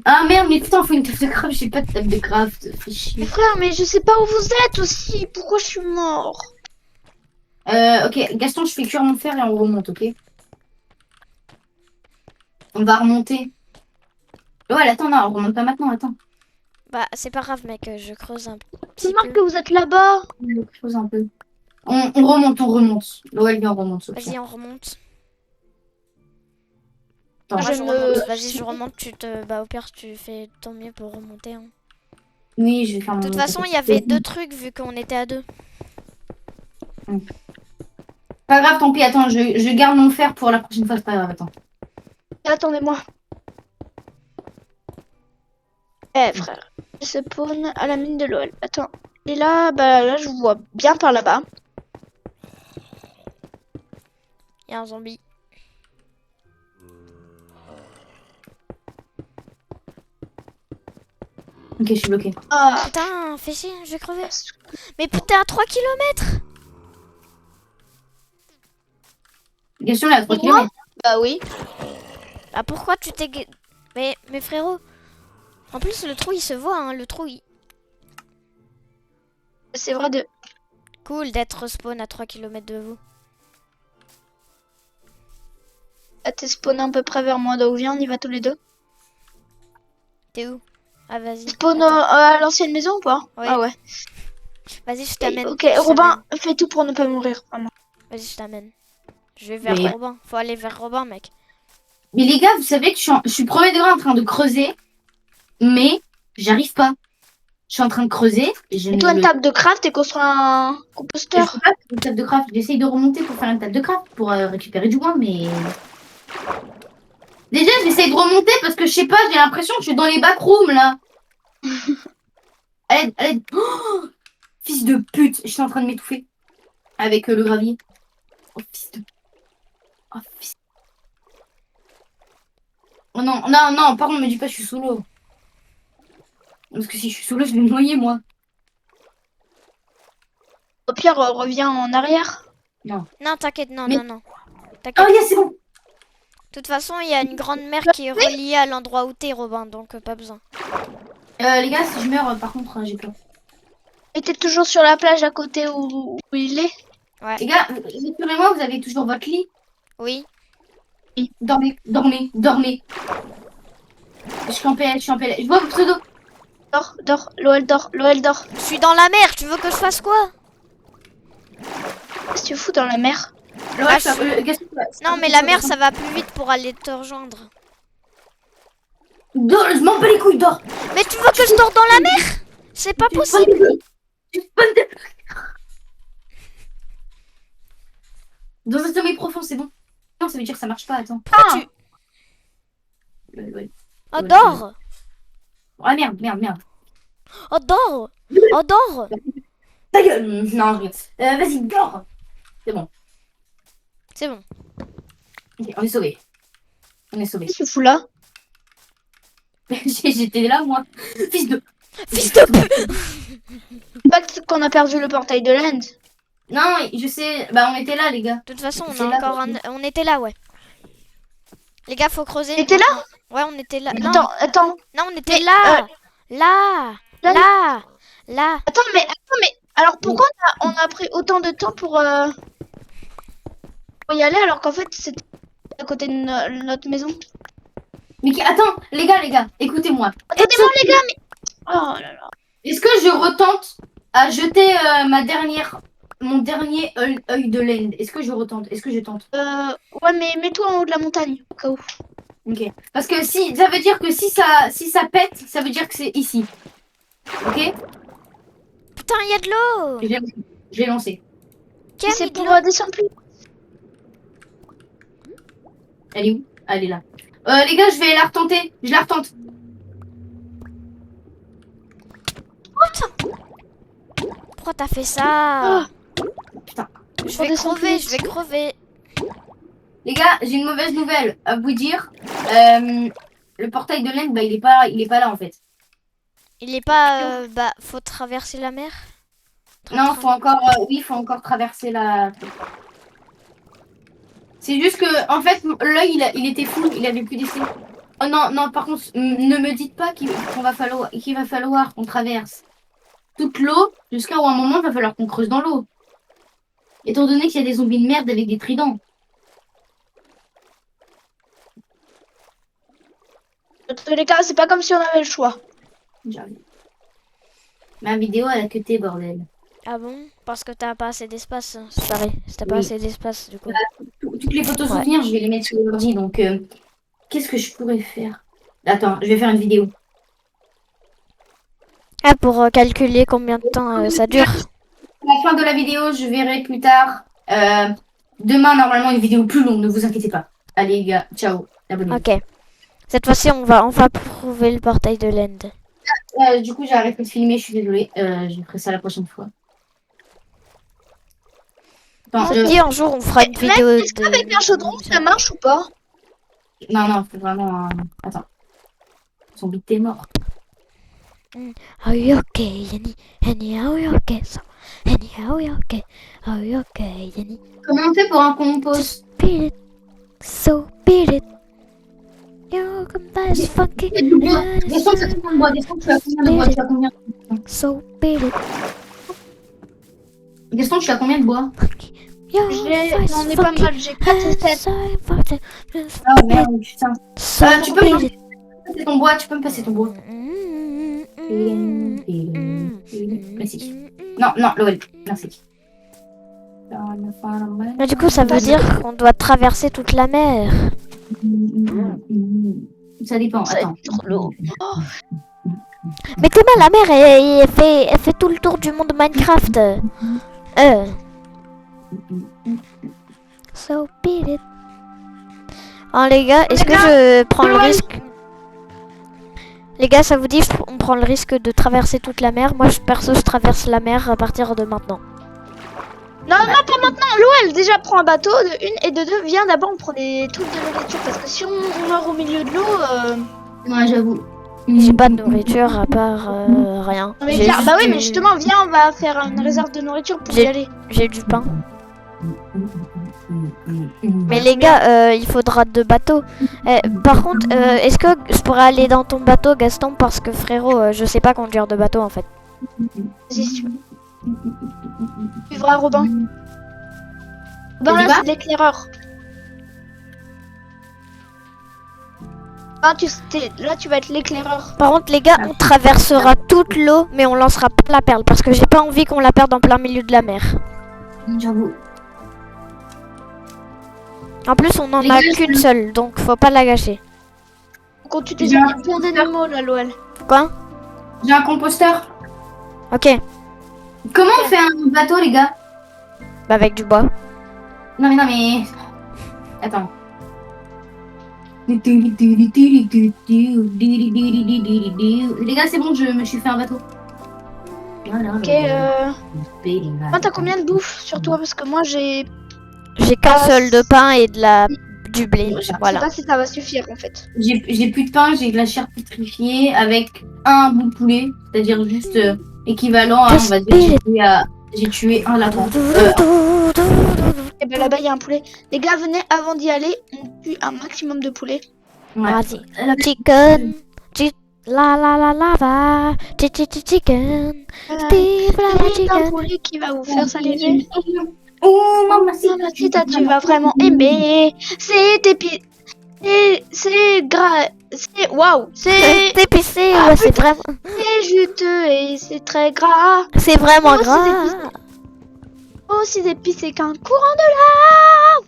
Ah merde, mais putain, faut une table de craft, j'ai pas de table de craft. Fais Mais chier. frère, mais je sais pas où vous êtes aussi. Pourquoi je suis mort? Ok, Gaston, je fais cuire mon fer et on remonte, ok? On va remonter. Ouais, attends, non, on remonte pas maintenant, attends. Bah, c'est pas grave, mec, je creuse un Je petit remarque peu. que vous êtes là-bas. On creuse un peu. On remonte, on remonte. L'OL vient, on remonte. Ok. Vas-y, on remonte. Attends. Moi, je remonte. Vas-y, suis- je remonte. Bah, au pire, tu fais ton mieux pour remonter. Hein. Oui, je vais faire De mon. toute façon, il y avait deux trucs vu qu'on était à deux. Pas grave, tant pis, attends, je garde mon fer pour la prochaine fois, c'est pas grave, attends. Attendez-moi. Eh frère, je spawn à la mine de l'OL. Attends. Et là, bah là, je vous vois bien par là-bas. Il y a un zombie. Ok, je suis bloqué. Ah. Putain, fais chier, je vais crever. Mais putain, à 3 km. Question, là, 3 Et moi km. Bah oui. Ah, pourquoi tu t'es... Mais frérot. En plus, le trou, il se voit, hein. Le trou, il... C'est vrai de. Cool d'être spawn à 3 km de vous. Ah, t'es spawné à peu près vers moi, donc viens, on y va tous les deux. T'es où? Ah, vas-y. Spawn Attends. à l'ancienne maison ou pas? Ouais. Ah ouais. Vas-y, je t'amène. Ok, je Robin, t'amène. fais tout pour ne pas mourir. Vraiment. Vas-y, je t'amène. Je vais vers Mais- Robin. Faut aller vers Robin, mec. Mais les gars, vous savez que je suis premier degré en train de creuser, mais j'arrive pas. Je suis en train de creuser et je Et ne toi, une le- table de craft et construire un je composteur. peux pas faire une table de craft. J'essaye de remonter pour faire une table de craft pour récupérer du bois, mais. Déjà, j'essaye de remonter parce que je sais pas, j'ai l'impression que je suis dans les backrooms là. Allez, allez. Oh, fils de pute, je suis en train de m'étouffer avec le gravier. Oh, fils de. Oh, fils. Oh non, non, non, par contre, me dis pas que je suis sous l'eau. Parce que si je suis sous l'eau, je vais me noyer moi. Au pire, reviens en arrière. Non, t'inquiète, non, Mais- non, non. Oh, T'inquiète. yes, c'est bon. De toute façon, il y a une grande mer qui est reliée à l'endroit où t'es, Robin, donc pas besoin. Les gars, si je meurs, par contre, j'ai peur. Et t'es toujours sur la plage à côté où il est. Les gars, rassurez-moi, vous avez toujours votre lit. Oui. Oui, dormez, dormez, dormez. Je suis en PL, je suis en PL. Je vois votre pseudo. Dors, dors, l'OL dort, l'OL dort. Je suis dans la mer, tu veux que je fasse quoi? Qu'est-ce que tu fous dans la mer? Ah, Non, mais la mer, ça va plus vite pour aller te rejoindre. Dors, je m'en bats les couilles, dors. Mais tu veux que je dors dans la mer? C'est pas possible. Dans un sommeil profond, c'est bon. Non, ça veut dire que ça marche pas, attends. Pourquoi tu... Ouais. Oh, dors. Ah merde, merde, merde. Oh, dors. Oh, dors. Ta gueule. Non, je rigole. Vas-y, dors. C'est bon. C'est bon. Ok, on est sauvés. On est sauvés. Qu'est-ce que tu fous là? J'étais là, moi. Fils de... Fils de pute. Pas qu'on a perdu le portail de l'Inde. Non, je sais. Bah, on était là, les gars. De toute façon, on C'est a là, encore un... On était là, ouais. Les gars, faut creuser. T'étais là? Ouais, on était là. Non, Attends, non, on était Mais, là. Là. là- Là. mais alors pourquoi on a pris autant de temps pour y aller alors qu'en fait c'était à côté de notre maison? Mais attends, les gars, écoutez-moi. Attendez-moi les gars, mais oh là là. Est-ce que je retente à jeter mon dernier œil de laine? Est-ce que je retente? Est-ce que je tente? Ouais, mais mets-toi en haut de la montagne au cas où. Ok. Parce que si ça veut dire que si ça pète, ça veut dire que c'est ici. Ok? Putain, il y a de l'eau. Je vais lancer. Qui a C'est mis de pour l'eau? descendre plus. Elle est où? Elle est là. Les gars, je vais la retenter. Je la retente. pourquoi t'as fait ça? Ah, Putain. Je vais redescends crever, plus je vais crever. Les gars, j'ai une mauvaise nouvelle à vous dire. Le portail de l'Inde, bah, il est pas là en fait. Il est pas... bah, faut traverser la mer. Non, faut encore, oui, faut encore traverser la. C'est juste que, en fait, l'œil, il était fou, il avait plus d'essai. Oh non, non, par contre, ne me dites pas qu'il va falloir qu'on traverse toute l'eau jusqu'à où à un moment, il va falloir qu'on creuse dans l'eau. Étant donné qu'il y a des zombies de merde avec des tridents. Dans tous les cas, c'est pas comme si on avait le choix. J'arrive. Ma vidéo, elle a cuté, bordel. Ah bon? Parce que t'as pas assez d'espace. C'est pareil. T'as pas Oui. assez d'espace du coup. Toutes les photos Ouais. souvenirs, je vais les mettre sur l'ordi, donc qu'est-ce que je pourrais faire? Attends, je vais faire une vidéo. Ah, pour calculer combien de temps ça dure. À la fin de la vidéo, je verrai plus tard. Demain, normalement, une vidéo plus longue, ne vous inquiétez pas. Allez, les gars, ciao. Abonnez-vous. Ok. Cette fois-ci, on va prouver le portail de l'End. Du coup, j'ai arrêté de filmer, je suis désolée. Je ferai ça la prochaine fois. Attends, Ça te dit un jour on fera une vidéo Est-ce de... qu'avec un chaudron, ça marche ou pas? non, non, c'est vraiment un... Attends. Son bit est mort. Are you okay, Yanni? Yanni, are you okay? So, Yanni, are you okay? Are you okay, Yanni? Comment on fait pour un compost? Beat it, so beat it. You come fast, funky. Descends, tu as combien de bois? Descends, tu as combien de bois? Tu as combien? So beat it, Descends, tu as combien de bois? funky. You J'en ai pas mal, j'ai 4 et 7. Ah merde, putain. So Tu peux me beat it. passer ton bois? Tu peux me passer ton bois? Merci. Non, non, Loël, merci. Mais du coup, ça veut dire qu'on doit traverser toute la mer. Ça dépend, Ça va attends. être trop lourd. Mais Théma, la mer, elle fait tout le tour du monde Minecraft. So beat it. Oh les gars, est-ce que je prends le risque? Les gars, ça vous dit, on prend le risque de traverser toute la mer? Moi, perso, je traverse la mer à partir de maintenant. Non, non, pas maintenant. L'OL, déjà, prends un bateau de une et de deux. Viens d'abord, on prend des trucs de nourriture. Parce que si on meurt au milieu de l'eau. Ouais, j'avoue. J'ai pas de nourriture à part rien. Non, mais J'ai viens. juste Bah oui, du- mais justement, viens, on va faire une réserve de nourriture pour y J'ai- aller. J'ai du pain. Mais les gars, il faudra 2 bateaux. Par contre, est-ce que je pourrais aller dans ton bateau, Gaston? Parce que frérot, je sais pas conduire de bateau en fait. Vas-y, si tu veux. Tu verras Robin. Robin, Vas-y, là, va. c'est l'éclaireur. Ah, là, tu vas être l'éclaireur. Par contre, les gars, on traversera toute l'eau, mais on lancera pas la perle parce que j'ai pas envie qu'on la perde en plein milieu de la mer. J'avoue. En plus, on en Les a gars, qu'une seule, donc faut pas la gâcher. Quand tu t'es Viens. mis plein d'animaux, là, l'OL. Quoi? J'ai un composteur. Ok, Comment on fait un bateau, les gars? bah avec du bois. Non, mais... Attends. Les gars, c'est bon, je me suis fait un bateau. Ok, toi, t'as combien de bouffe sur toi? Parce que moi, j'ai. J'ai qu'un seul de pain et du blé. Je sais Voilà. pas si ça va suffire, en fait. J'ai plus de pain, j'ai de la chair pétrifiée avec un bout de poulet, c'est-à-dire juste équivalent à, on va dire, j'ai tué un lapin. Et ben là-bas, il y a un poulet. Les gars, venez, avant d'y aller, on tue un maximum de poulets. Ouais. Vas-y. Chicken. La la la lava. Chicken. Vive la C'est un chicken. poulet qui va vous faire saliver. Oh, maman, Mamacita, tu vas vraiment aimer. C'est épice. C'est gras. C'est. Waouh! C'est Épicé, Ah, ouais, c'est vraiment. juteux et c'est très gras. C'est vraiment Oh, c'est gras. Aussi épicé qu'un courant de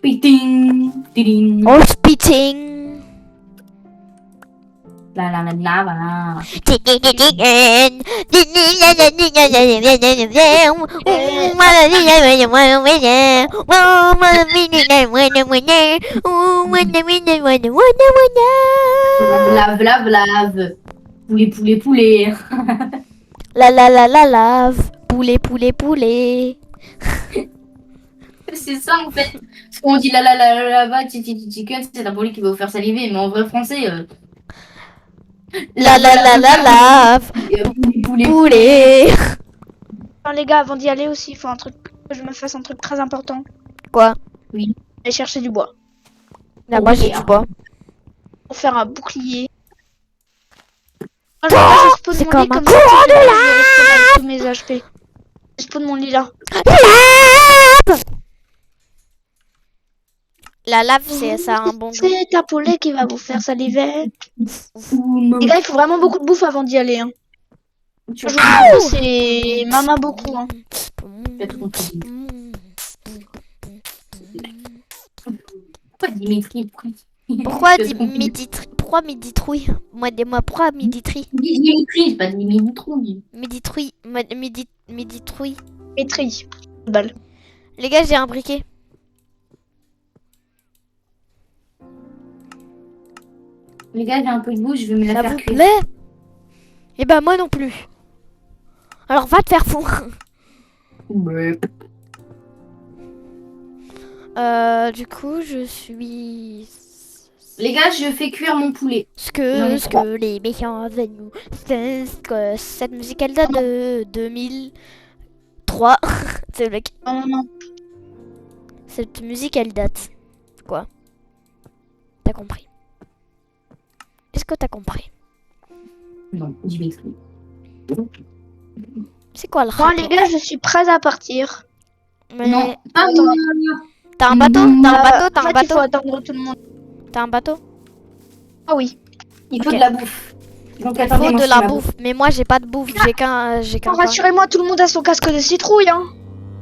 Piting, tiding, Oh, spitting. la la la la la. Chicken. Lave, lave, lave. Poulet, poulet, poulet. La la la la lave. poulet, poulet, poulet. C'est ça en fait. Parce qu'on dit là-bas, chicken, c'est un poulet qui va vous faire saliver. Mais en vrai français, La la la la la. poulet. Poulet. Enfin, les gars, avant d'y aller aussi, il faut un truc que je me fasse un truc très important. Quoi? Oui. Aller chercher du bois. Là, moi, j'ai du bois. Pour faire un bouclier. Moi, je spawn c'est mon comme lit un comme ça. courant de Je tous mes HP. Je spawn mon lit là. La lave, c'est ça a un bon goût. C'est un poulet qui va vous faire saliver. Les gars, il faut vraiment beaucoup de bouffe avant d'y aller. Hein. Je vous dis, c'est maman beaucoup. Hein. Pourquoi Dimitri? Pourquoi pourquoi midi-trouille? Moi, pourquoi midi-tri? Dimitri, pas Dimitri. Midi-trouille. Midi-trouille. Maîtrise. Balle. Les gars, j'ai un briquet. Les gars, j'ai un peu de boue, je vais me la Ça faire vous cuire. plaît? Eh ben, moi non plus. Alors, va te faire fondre. Ouais. Du coup, je suis... Les gars, je fais cuire mon poulet. Ce J'en ai trois. que les méchants veulent nous... que cette musique, elle date de 2003. C'est le mec. Non, non. Cette musique, elle date. Quoi? T'as compris? Est-ce que t'as compris? Non, Dimitri. C'est quoi le Bon, rapport? les gars, je suis prête à partir. Mais Non. t'as un bateau? T'as un bateau? T'as En un fait, il faut bateau? attendre tout le monde. T'as un bateau? Ah oui. Il faut Ok. de la bouffe. Donc Il attendez, faut moi, de je la fais ma bouffe. Mais moi, j'ai pas de bouffe. J'ai qu'un Non, pain. rassurez-moi, tout le monde a son casque de citrouille. Hein.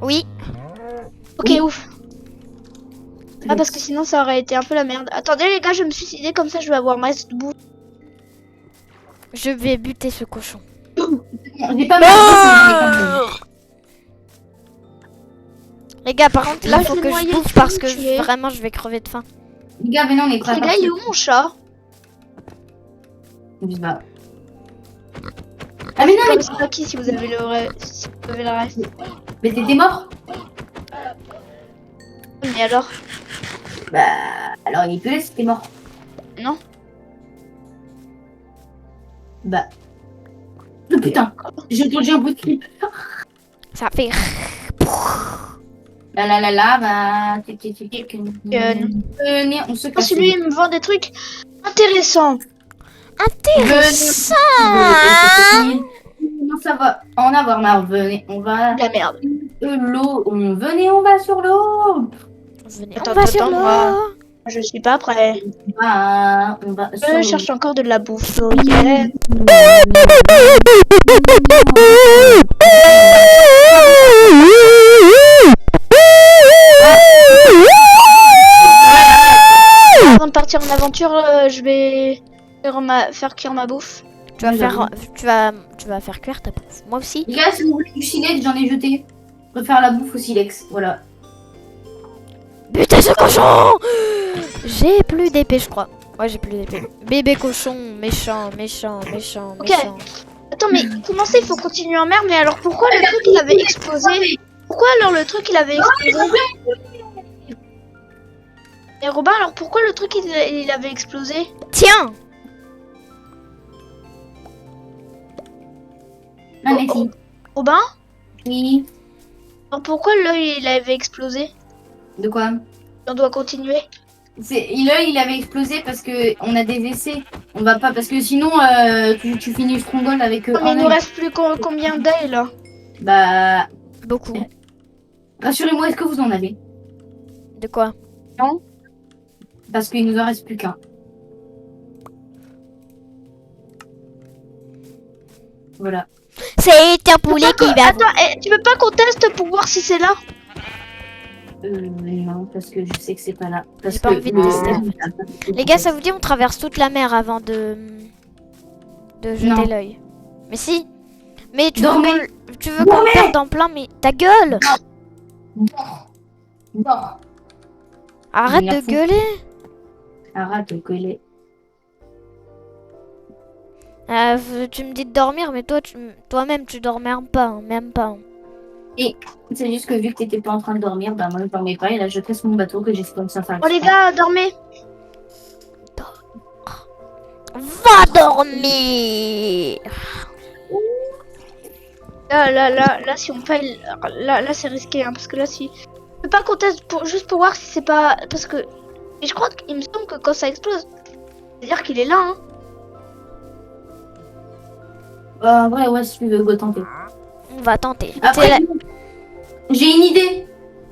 Oui. Ok, Oui. ouf. Ah, parce que sinon, ça aurait été un peu la merde. Attendez, les gars, je vais me suicider comme ça, je vais avoir masse de bouffe. Je vais buter ce cochon. J'ai pas mal de bouffe, Les gars, par contre, là, Moi, faut je que vais je noyer bouffe tout parce que tuer. vraiment, je vais crever de faim. les gars, mais non, on est prêts à Les gars, il est où mon chat? partir. Ah mais non, Comme c'est pas qui si vous avez le rêve. Si vous avez le rêve. mais t'étais mort. Mais alors? Bah, alors il peut laisser, t'es mort. Non? Bah. Oh putain, j'ai entendu un bruit de clip. Ça fait... Bah, venez, on se Oh, casse. celui, il me vend des trucs intéressants. Intéressant. Non, ça va en avoir marre. Venez, on va. De la merde. L'eau, venez, on va sur l'eau. Venez, Attends, on va sur attends, l'eau. moi. Je suis pas prêt. On va sur Je l'eau. cherche encore de la bouffe. Ok. Avant de partir en aventure, je vais faire cuire ma bouffe. Tu vas faire cuire ta bouffe. Moi aussi. Les gars, si vous voulez du silex, j'en ai jeté. Je peux faire la bouffe au silex. Voilà. Butez ce cochon. J'ai plus d'épée, je crois. Ouais, j'ai plus d'épée. Bébé cochon, méchant, méchant, méchant, Ok. méchant. Attends, mais comment ça, il faut continuer en mer? Mais alors pourquoi le truc il avait explosé? Pourquoi alors le truc il avait explosé? Et Robin, alors pourquoi le truc il avait explosé? Tiens. Ah, mais si. Robin? Oui. Alors pourquoi l'œil il avait explosé? De quoi? On doit continuer. L'œil, il avait explosé parce que on a des essais. On va pas parce que sinon tu finis le stronghold avec Non, mais un il nous œil. reste plus combien d'œils là? Bah, Beaucoup. rassurez-moi, est-ce que vous en avez? De quoi? Parce qu'il nous en reste plus qu'un. Voilà. C'est un poulet qui va... Attends, tu veux pas qu'on teste pour voir si c'est là? Non, parce que je sais que c'est pas là. Parce J'ai pas envie de tester, en Les gars, ça vous dit on traverse toute la mer avant de jeter Non. l'œil. Mais si. Mais tu Dormez. veux qu'on le perde en plein, mais ta gueule. Non. Arrête de Merci. gueuler. Arrête de coller. Tu me dis de dormir, mais toi-même tu dors même pas, hein, même pas. Hein. Et c'est juste que vu que t'étais pas en train de dormir, bah moi je dormais pas et là je casse mon bateau que j'ai comme ça faire. Oh les gars, dormez. Va dormir. Là, si on faille, là, c'est risqué, hein, parce que là, si... Je peux pas compter juste pour voir si c'est pas... Parce que... Et je crois qu'il me semble que quand ça explose, c'est-à-dire qu'il est là, hein. Ouais, si tu veux, go tenter. On va tenter. Après, C'est la- j'ai une idée.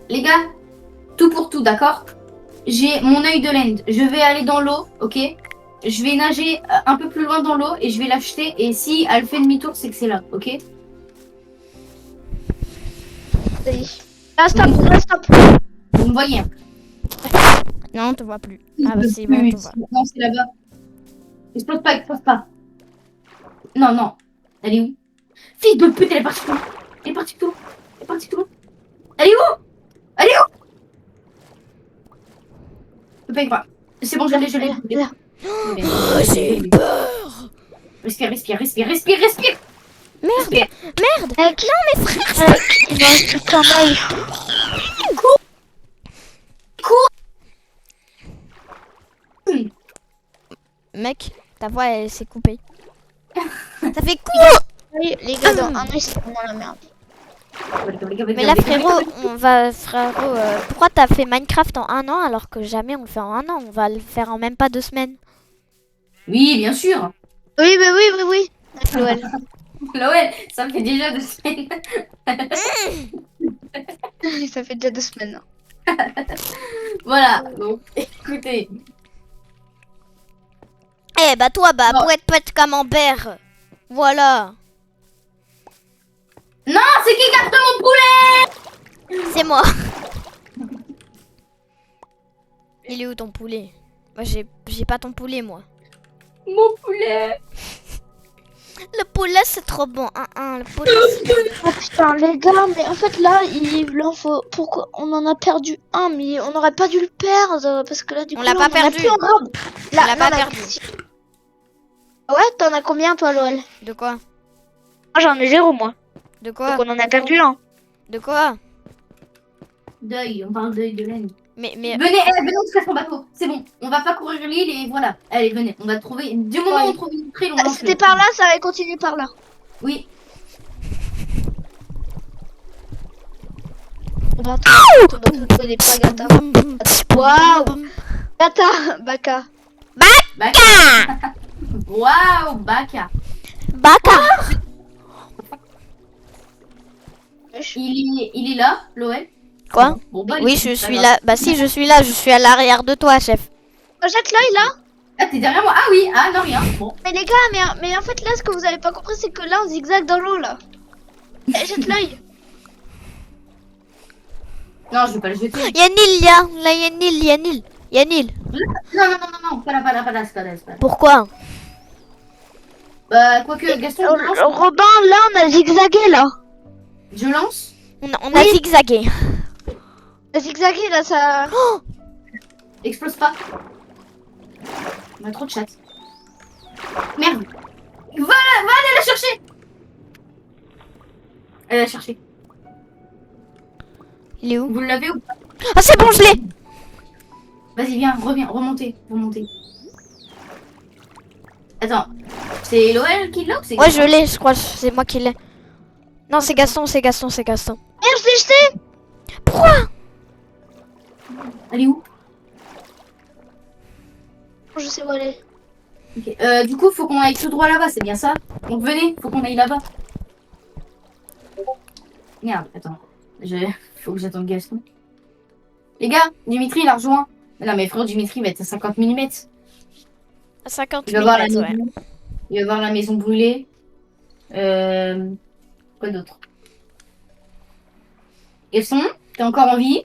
Les gars, tout pour tout, d'accord? J'ai mon œil de l'end. Je vais aller dans l'eau, ok? Je vais nager un peu plus loin dans l'eau et je vais l'acheter. Et si elle fait demi-tour, c'est que c'est là, ok? Vas-y. Là, stop, là, stop. Vous me voyez? Non, on te voit plus. Ah bah c'est bon, on te voit. Non, c'est là-bas. Explose pas, explose pas. Non, non. Elle est où? Fille de pute, elle est partie où? Elle est partie où? Elle est partie où? Elle est où? Elle est où? Je peux pas y croire. C'est bon, je l'ai. Là. Oh, j'ai eu peur. Respire, respire, respire, respire, respire. Merde, Respire. merde. Mec, Non, mes frères. il va rester qu'un œil. Mec, ta voix elle s'est coupée. Ça fait quoi? Oui, les gars, dans un œil, c'est vraiment la merde. Mais là frérot, pourquoi t'as fait Minecraft en 1 an alors que jamais on le fait en 1 an? On va le faire en même pas 2 semaines. Oui, bien sûr. Oui, mais oui. Avec Noël. Noël, ça me fait déjà 2 semaines. Ça fait déjà 2 semaines. Voilà, donc écoutez. Eh bah toi, bah Non. poète camembert. Voilà. Non, c'est qui garde mon poulet? C'est moi. Il est où ton poulet? Moi j'ai pas ton poulet moi. Mon poulet. Le poulet c'est trop bon. Le poulet. Oh putain, les gars, mais en fait là, il en faut. Pourquoi on en a perdu un, mais on aurait pas dû le perdre parce que là, du On coup, l'a là, pas en a perdu. plus encore. On l'a pas là, perdu. Ouais, t'en as combien toi, Loël? Moi, De quoi? j'en ai 0, moi. De quoi? Donc on en a perdu un. De quoi? Deuil, on parle d'œil de laine. Mais Venez, venez, on se casse mon bateau. C'est bon, on va pas courir l'île et voilà. Allez, venez, on va trouver. Du moment où on trouve une île, on lance. C'était par là, ça avait continué par là. Oui. On va trouver des plagata. Waouh! Gata, Baka. Baka. Waouh, Baka. Baka. Il est là, Loël. Quoi? Bon, bah, Oui, il- je pas suis grave. là. Bah si, je suis là. Je suis à l'arrière de toi, chef. Jette l'œil là. Ah, t'es derrière moi. Ah oui, ah non, rien. Bon. Mais les gars, mais en fait là, ce que vous avez pas compris, c'est que là, on zigzag dans l'eau là. Eh, jette l'œil. Non, je vais pas le jeter. Yanil, là, Yanil. Non, pas là, c'est pas là. Pourquoi? Bah, quoique, Gaston, je lance. Robin, là, on a zigzagué là. Je lance. On a Oui. zigzagué. On a zigzagué là, ça. Explose pas. On a trop de chatte. Merde. Va aller la chercher. Elle la chercher. Il est où? Vous l'avez ou pas? Ah c'est bon, je l'ai. Vas-y, viens, reviens, remontez. Attends, c'est Loël qui l'a ou c'est Ouais, je l'ai, je crois. C'est moi qui l'ai. Non, c'est Gaston. Merde, je l'ai jeté. Pourquoi? Elle est où? Je sais où elle est. Ok. Du coup, faut qu'on aille tout droit là-bas, c'est bien ça? Donc venez, faut qu'on aille là-bas. Merde, attends. Faut que j'attende Gaston. Les gars, Dimitri il a rejoint. Non mais frère, Dimitri va être à 50 mm. À 50 Il va voir la millimètres, maison. ouais. Il va voir la maison brûlée. Quoi d'autre? Gaston, t'es encore en vie?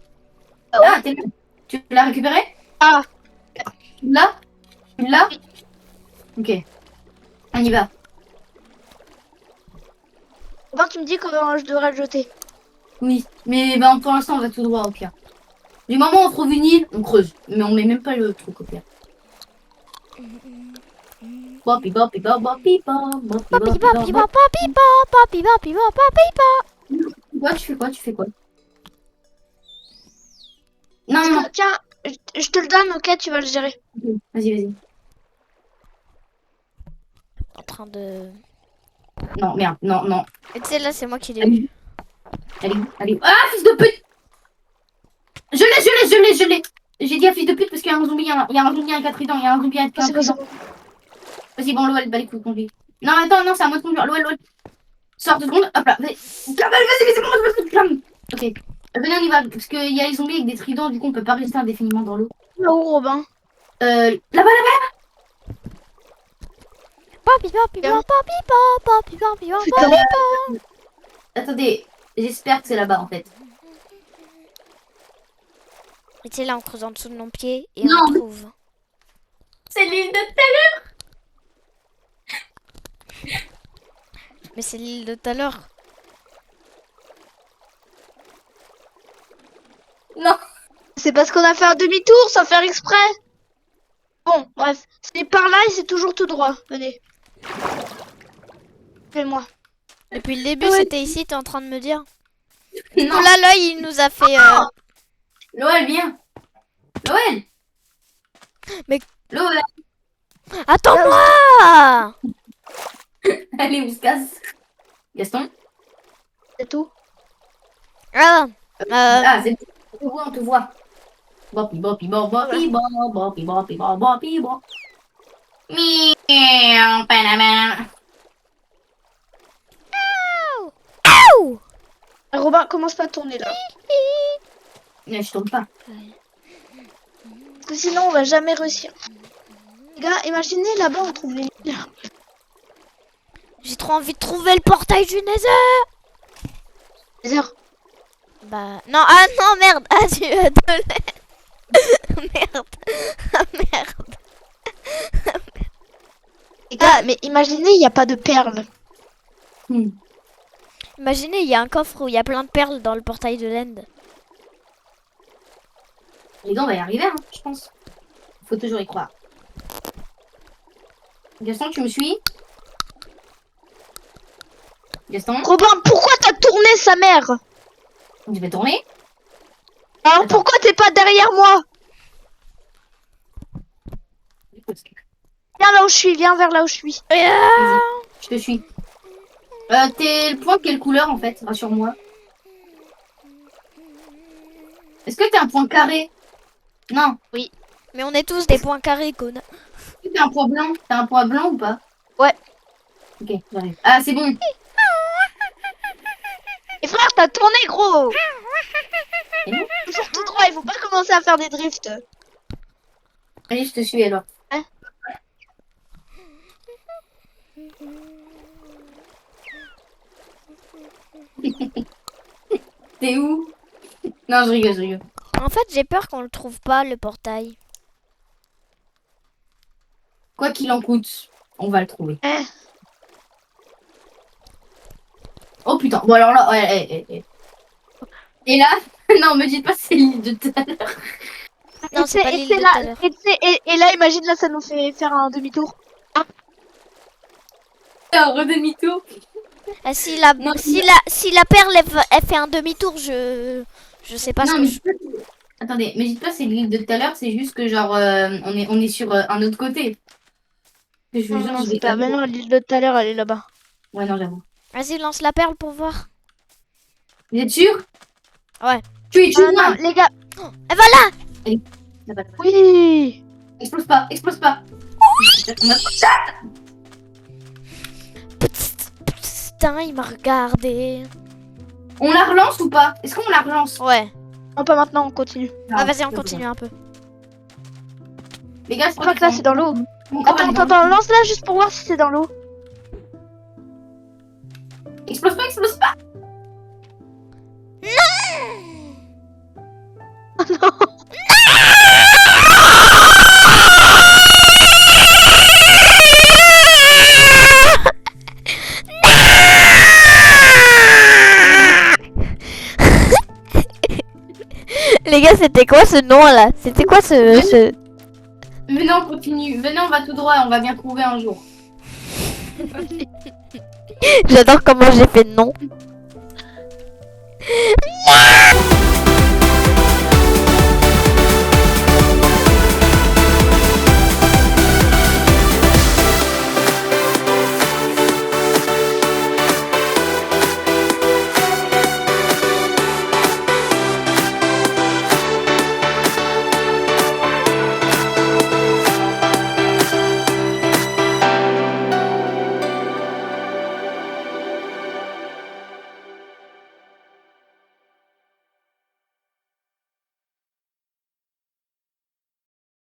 Ah, t'es là. Tu l'as récupéré? Ah. Tu l'as? Tu l'as? Ok. On y va. Robin, tu me dis que je devrais le jeter. Oui. Mais ben, pour l'instant, on va tout droit au pire. Du moment où on trouve une île, on creuse. Mais on met même pas le truc au pire. Bopi, bopi, bopi, bopi, bopi, bopi, bopi, bopi, bopi. quoi? Tu fais quoi? Tu fais quoi? Non, non, Tiens, je te le donne, ok, tu vas le gérer. non. Vas-y, vas-y. En train de... Non, merde, non, non. Et tu sais, là, c'est moi qui l'ai eu. Allez, allez, allez. Ah, fils de pute! Je l'ai. J'ai dit à fils de pute parce qu'il y a un zombie, il y a un zombie avec un trident, il y a un zombie avec un C'est pas ça. trident. Vas-y, bon, Loël, bah les couilles, conduis. Non, attends, non, c'est à moi de conduire. Loël. Sors 2 secondes, hop là. Vas-y, c'est bon, ok. Venez, on y va, parce qu'il y a les zombies avec des tridents, du coup, on peut pas rester indéfiniment dans l'eau. Là où, Robin? Là-bas. Papi, papi, papi, papi, papi, papi, papi, Putain. papi. Attendez, j'espère que c'est là-bas, en fait. Et tu sais, là, on creuse en dessous de mon pied et Non. on trouve. C'est l'île de Taylor. Mais c'est l'île de tout à l'heure. Non. C'est parce qu'on a fait un demi-tour sans faire exprès. Bon, bref. C'est par là et c'est toujours tout droit. Venez. Fais-moi. Depuis le début, Ouais. c'était ici, t'es en train de me dire. Non. Là, l'œil, il nous a fait... Loël, viens. Loël. Mais- Loël. Attends-moi. Allez, on se casse. Gaston. C'est tout. Ah, Ah, c'est bon. On te voit. Bopi, bopi, bopi, bopi, bopi, bopi, bopi, bopi. Miaou, panama. Ouh. Robin, commence pas à tourner là. Mais je tombe pas. Parce que sinon, on va jamais réussir. Les gars, imaginez là-bas, on trouve les mines. J'ai trop envie de trouver le portail du Nether. Les heures. Bah, non, ah non, merde. Ah, tu de l'aide. Merde. Ah, merde. Les gars, mais imaginez, il n'y a pas de perles. Imaginez, il y a un coffre où il y a plein de perles dans le portail de l'End. Les gars, on va y arriver, hein, je pense. Faut toujours y croire. Gaston, tu me suis? Gaston, Robin, pourquoi t'as tourné sa mère? je vais tourner. Alors Attends. pourquoi t'es pas derrière moi? Viens là où je suis, viens vers là où je suis. Ah. Je te suis. T'es le point quelle couleur en fait? Rassure-moi. Est-ce que t'es un point carré? Non. Mais on est tous des points carrés, connard. Est-ce que t'es un point blanc? T'es un point blanc ou pas? Ouais. Ok, j'arrive. Ah, c'est bon. Et frère, t'as tourné gros. Et non. Toujours tout droit, il faut pas commencer à faire des drifts. Allez, je te suis alors. Hein? T'es où? Non, je rigole. En fait, j'ai peur qu'on le trouve pas, le portail. Quoi qu'il en coûte, on va le trouver. Eh. Oh putain, bon alors là, ouais. Et là, non, me dites pas c'est l'île de tout à l'heure. Non, c'est pas l'île de tout à l'heure. Et là, imagine là, ça nous fait faire un demi-tour. Un redemi-tour. Ah, si la Non, si la perle elle fait un demi-tour, je sais pas Non, ce mais que je... attendez, mais dites pas c'est l'île de tout à l'heure, c'est juste que genre on est sur un autre côté. Que je vous jure, je vais pas. Mais non, l'île de tout à l'heure, elle est là-bas. Ouais, non, j'avoue. Vas-y, lance la perle pour voir. Vous êtes sûr? Ouais. Tu es Ah non, les gars. Et voilà. Oui. Explose pas. Putain, il m'a regardé. On la relance ou pas? Est-ce qu'on la relance? Ouais. Non, pas maintenant, on continue. Ah, vas-y, on continue un peu. Les gars, Je crois que là, c'est dans l'eau. Mon corps est dans Attends, lance-la juste pour voir si c'est dans l'eau. l'eau. Explose pas. Les gars, c'était quoi ce nom là? C'était quoi ce... Venez, on continue. Venez, on va tout droit, on va bien trouver un jour. J'adore comment j'ai fait non. Non.